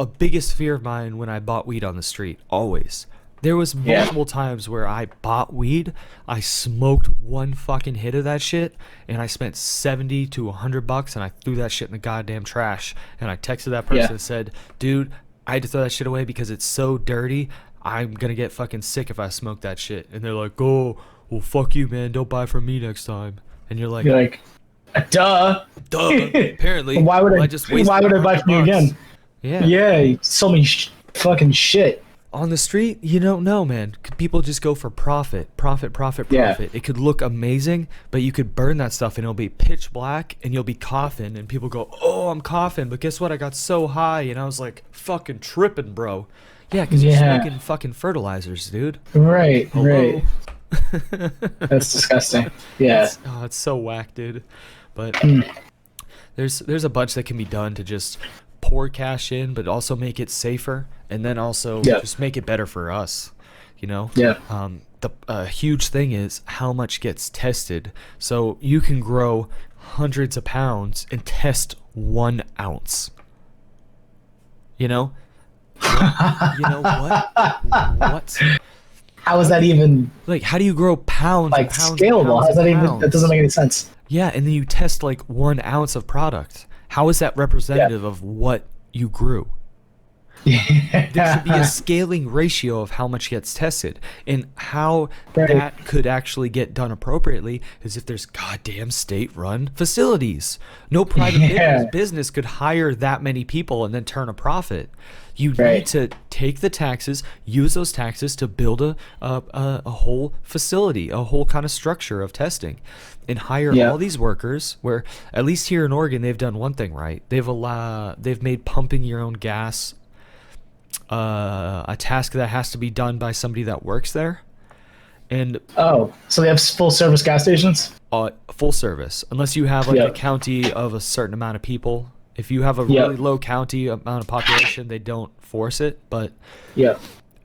E: a biggest fear of mine when I bought weed on the street. Always. There was multiple times where I bought weed, I smoked one fucking hit of that shit, and I spent $70 to $100, and I threw that shit in the goddamn trash. And I texted that person and said, dude, I had to throw that shit away because it's so dirty. I'm gonna get fucking sick if I smoke that shit. And they're like, oh, well, fuck you, man. Don't buy from me next time. And you're like,
B: duh.
E: Apparently.
B: Why would I buy from you again?
E: Yeah,
B: you sold me fucking shit.
E: On the street, you don't know, man. People just go for profit. It could look amazing, but you could burn that stuff and it'll be pitch black and you'll be coughing and people go, oh, I'm coughing, but guess what? I got so high and I was like fucking tripping, bro. Yeah, because you're smoking fucking fertilizers, dude.
B: Right. That's disgusting. Yeah.
E: It's so whack, dude. But there's a bunch that can be done to just pour cash in, but also make it safer, and then also just make it better for us, you know? The huge thing is how much gets tested. So you can grow hundreds of pounds and test 1 ounce. You know? You know what? What?
B: How is that even?
E: Like, how do you grow pounds?
B: Like,
E: and pounds
B: scalable?
E: and
B: How's that even?
E: pounds?
B: That doesn't make any sense.
E: Yeah, and then you test like 1 ounce of product. How is that representative of what you grew? There should be a scaling ratio of how much gets tested, and how that could actually get done appropriately is if there's goddamn state-run facilities. No private business could hire that many people and then turn a profit. You need to take the taxes, use those taxes to build a whole facility, a whole kind of structure of testing, and hire all these workers. Where at least here in Oregon, they've done one thing right. They've made pumping your own gas a task that has to be done by somebody that works there. And
B: so they have full service gas stations?
E: Full service, unless you have like a county of a certain amount of people. If you have a really low county amount of population, they don't force it. But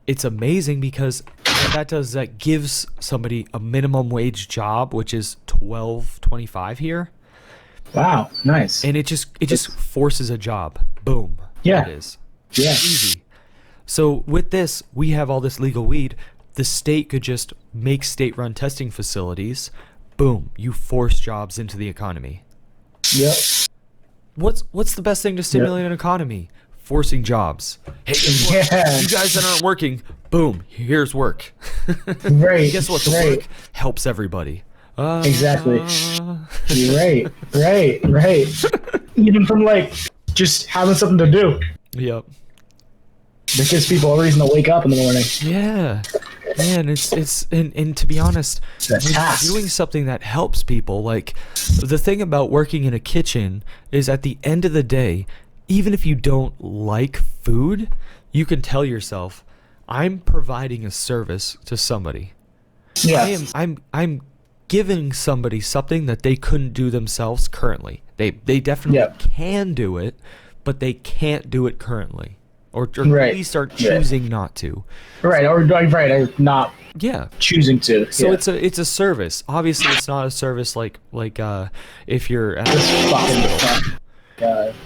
E: it's amazing because what that does is that gives somebody a minimum wage job, which is $12.25 here.
B: Wow, nice.
E: And it just forces a job. Boom.
B: Yeah.
E: It is.
B: Yeah.
E: Easy. So with this, we have all this legal weed. The state could just make state-run testing facilities. Boom, you force jobs into the economy.
B: Yep.
E: What's the best thing to stimulate an economy? Forcing jobs. Hey, guess what?
B: Yeah.
E: You guys that aren't working, boom, here's work.
B: Right.
E: Guess what? The
B: right.
E: work helps everybody.
B: Exactly. Right. Even from like just having something to do.
E: Yep.
B: That gives people a reason to wake up in the morning.
E: Yeah. Man, and to be honest, when you're doing something that helps people, like the thing about working in a kitchen is at the end of the day, even if you don't like food, you can tell yourself, I'm providing a service to somebody.
B: Yeah.
E: I'm giving somebody something that they couldn't do themselves currently. They definitely can do it, but they can't do it currently. Or at least are choosing not to.
B: Right, or not choosing to.
E: So it's a service. Obviously, it's not a service like if you're at a hospital.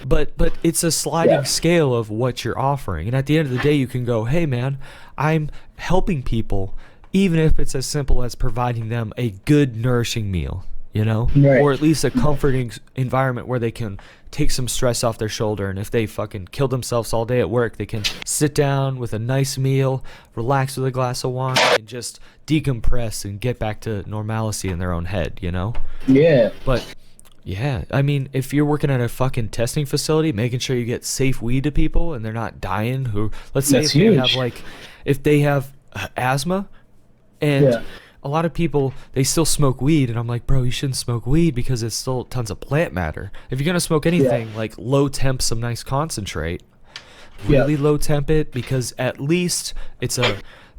E: But it's a sliding scale of what you're offering. And at the end of the day, you can go, hey man, I'm helping people, even if it's as simple as providing them a good, nourishing meal, you know?
B: Right.
E: Or at least a comforting environment where they can take some stress off their shoulder. And if they fucking kill themselves all day at work, they can sit down with a nice meal, relax with a glass of wine, and just decompress and get back to normalcy in their own head, you know?
B: Yeah.
E: But yeah, I mean, if you're working at a fucking testing facility, making sure you get safe weed to people and they're not dying, who, let's say
B: That's
E: if they
B: huge.
E: have if they have asthma, and a lot of people, they still smoke weed, and I'm like, bro, you shouldn't smoke weed because it's still tons of plant matter. If you're gonna smoke anything, like low temp some nice concentrate, really low temp it, because at least it's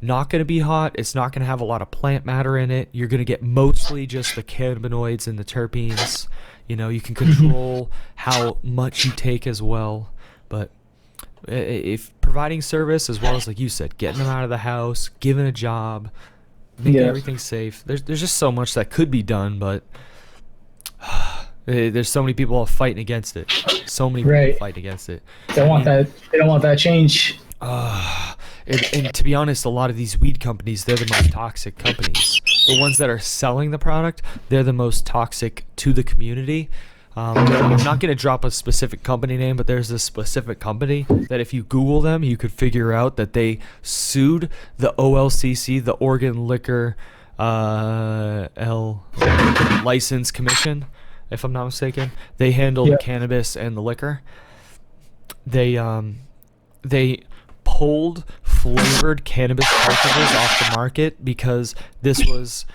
E: not going to be hot. It's not going to have a lot of plant matter in it. You're going to get mostly just the cannabinoids and the terpenes. You know, you can control how much you take as well. But if providing service, as well as, like you said, getting them out of the house, giving a job, making everything safe, there's just so much that could be done, but there's so many people fighting against it. So many people fighting against it.
B: They don't want that change.
E: And to be honest, a lot of these weed companies, they're the most toxic companies. The ones that are selling the product, they're the most toxic to the community. I'm not going to drop a specific company name, but there's a specific company that if you Google them, you could figure out that they sued the OLCC, the Oregon Liquor License Commission, if I'm not mistaken. They handle the cannabis and the liquor. They pulled flavored cannabis cartridges off the market because this was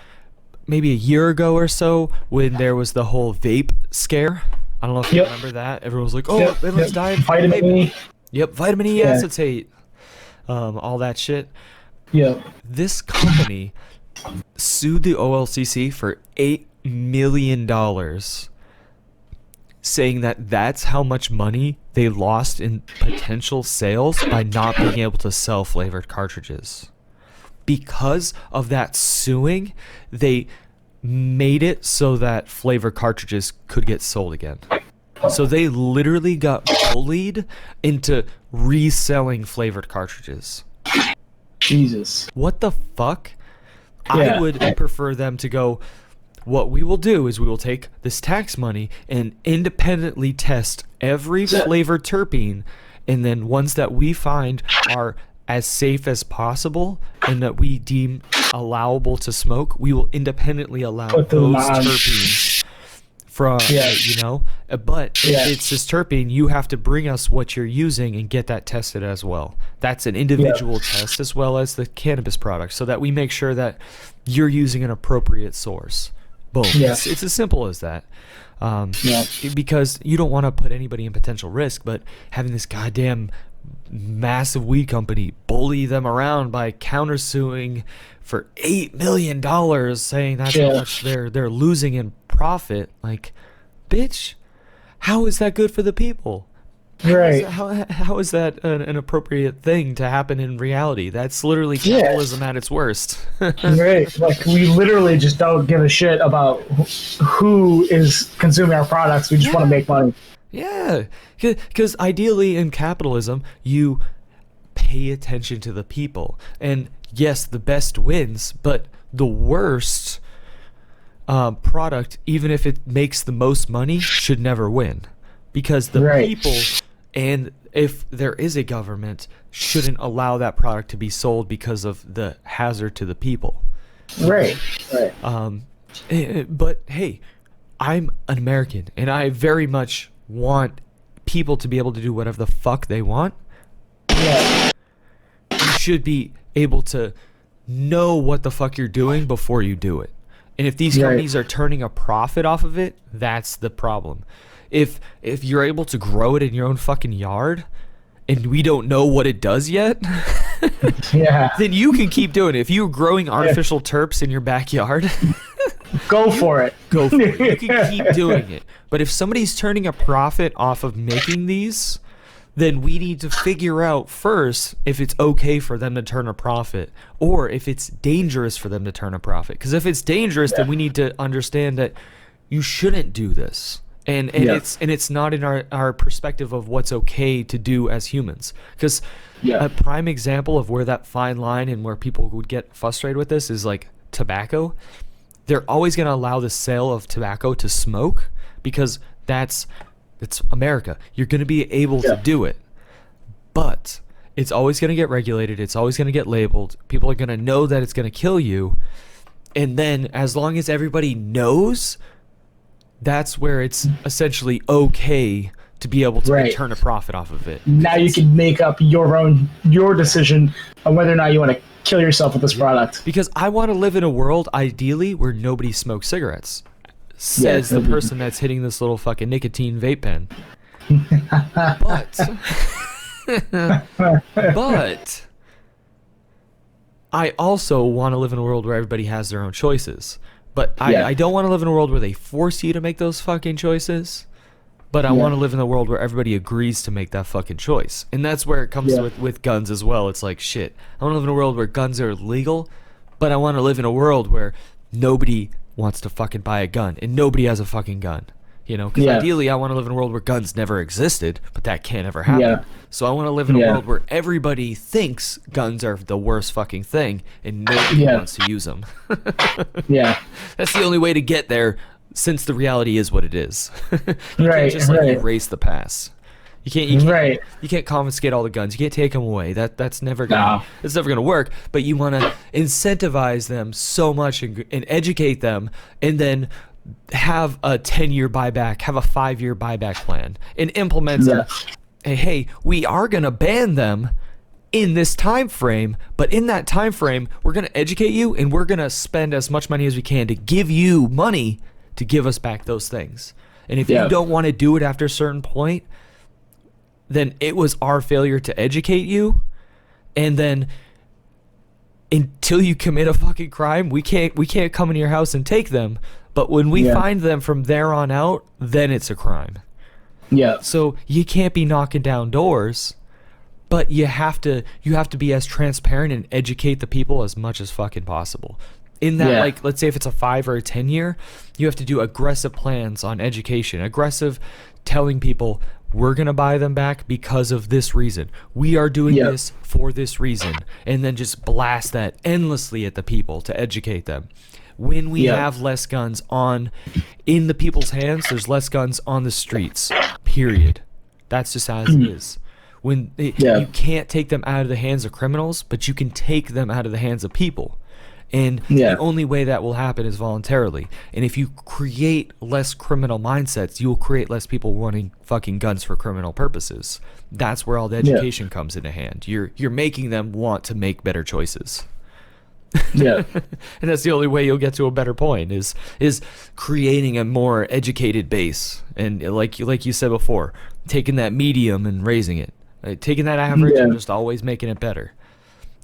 E: maybe a year ago or so when there was the whole vape scare. I don't know if you remember that. Everyone was like, oh, everyone's dying from
B: Vitamin
E: vape.
B: E.
E: Yep, vitamin E acetate. All that shit.
B: Yep.
E: This company sued the OLCC for $8 million, saying that that's how much money they lost in potential sales by not being able to sell flavored cartridges. Because of that suing, they made it so that flavored cartridges could get sold again. So they literally got bullied into reselling flavored cartridges.
B: Jesus.
E: What the fuck? I would prefer them to go, what we will do is we will take this tax money and independently test every flavored terpene, and then ones that we find are as safe as possible and that we deem allowable to smoke, we will independently allow those terpenes from, you know, but if it's this terpene, you have to bring us what you're using and get that tested as well. That's an individual test as well as the cannabis product, so that we make sure that you're using an appropriate source. Boom. It's as simple as that. Because you don't want to put anybody in potential risk, but having this goddamn massive weed company bully them around by countersuing for $8 million, saying that's how much they're losing in profit. Like, bitch, how is that good for the people?
B: Right.
E: How is that an appropriate thing to happen in reality? That's literally capitalism at its worst.
B: Right. Like, we literally just don't give a shit about who is consuming our products. We just want to make money.
E: Yeah. Because ideally in capitalism, you pay
A: pay attention to the people. And yes, the best wins, but the worst product, even if it makes the most money, should never win, because the people, and if there is a government, shouldn't allow that product to be sold because of the hazard to the people.
B: Right.
A: But hey, I'm an American, and I very much want people to be able to do whatever the fuck they want.
B: Yeah.
A: You should be able to know what the fuck you're doing before you do it. And if these companies are turning a profit off of it, that's the problem. If you're able to grow it in your own fucking yard, and we don't know what it does yet, then you can keep doing it. If you're growing artificial terps in your backyard,
B: go for it.
A: Go for it. You can keep doing it. But if somebody's turning a profit off of making these, then we need to figure out first if it's okay for them to turn a profit, or if it's dangerous for them to turn a profit. Because if it's dangerous, then we need to understand that you shouldn't do this. And it's not in our perspective of what's okay to do as humans. Because a prime example of where that fine line and where people would get frustrated with this is like tobacco. They're always going to allow the sale of tobacco to smoke because it's America. You're going to be able to do it. But it's always going to get regulated. It's always going to get labeled. People are going to know that it's going to kill you. And then as long as everybody knows, that's where it's essentially okay to be able to turn a profit off of it.
B: Now you can make up your decision on whether or not you want to kill yourself with this product.
A: Because I want to live in a world, ideally, where nobody smokes cigarettes. Says the person that's hitting this little fucking nicotine vape pen. But I also want to live in a world where everybody has their own choices. But I don't want to live in a world where they force you to make those fucking choices. But I want to live in a world where everybody agrees to make that fucking choice. And that's where it comes with guns as well. It's like, shit, I want to live in a world where guns are legal, but I want to live in a world where nobody wants to fucking buy a gun and nobody has a fucking gun. You know, because ideally I want to live in a world where guns never existed, but that can't ever happen. So I want to live in a world where everybody thinks guns are the worst fucking thing and nobody wants to use them. That's the only way to get there, since the reality is what it is. You can't just erase the past. You can't confiscate all the guns. You can't take them away. That's never gonna work. But you want to incentivize them so much and educate them, and then have a 10-year buyback, have a 5-year buyback plan, and implement hey, we are gonna ban them in this time frame, but in that time frame, we're gonna educate you, and we're gonna spend as much money as we can to give you money to give us back those things. And if you don't want to do it after a certain point, then it was our failure to educate you, and then until you commit a fucking crime, we can't come into your house and take them. But when we find them from there on out, then it's a crime. So you can't be knocking down doors, but you have to be as transparent and educate the people as much as fucking possible. In that, like, let's say if it's a 5 or a 10 year, you have to do aggressive plans on education, aggressive telling people, we're going to buy them back because of this reason. We are doing this for this reason. And then just blast that endlessly at the people to educate them. When we have less guns in the people's hands, there's less guns on the streets, period. That's just as it is. When you can't take them out of the hands of criminals, but you can take them out of the hands of people. And the only way that will happen is voluntarily. And if you create less criminal mindsets, you will create less people wanting fucking guns for criminal purposes. That's where all the education comes into hand. You're making them want to make better choices. And that's the only way you'll get to a better point is creating a more educated base. And like you said before, taking that medium and raising it. Taking that average and just always making it better.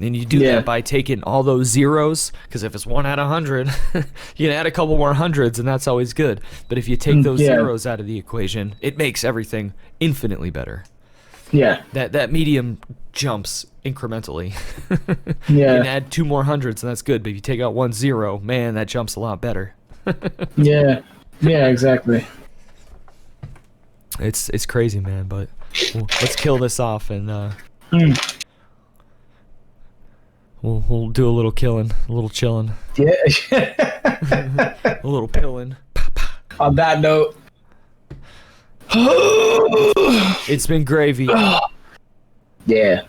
A: And you do that by taking all those zeros, because if it's 1 out of 100, you can add a couple more hundreds, and that's always good. But if you take those zeros out of the equation, it makes everything infinitely better. That medium jumps incrementally. You can add 2 more hundreds, and that's good. But if you take out 1 0, man, that jumps a lot better.
B: Exactly.
A: It's crazy, man. But let's kill this off and.
E: We'll do a little killing, a little chilling,
B: Yeah.
E: a little pilling.
B: On that note,
E: It's been gravy.
B: yeah.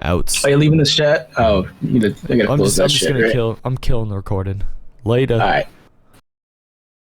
E: Outs.
B: Are you leaving this chat? Oh, I gotta close that shit.
E: I'm killing the recording. Later.
B: All right.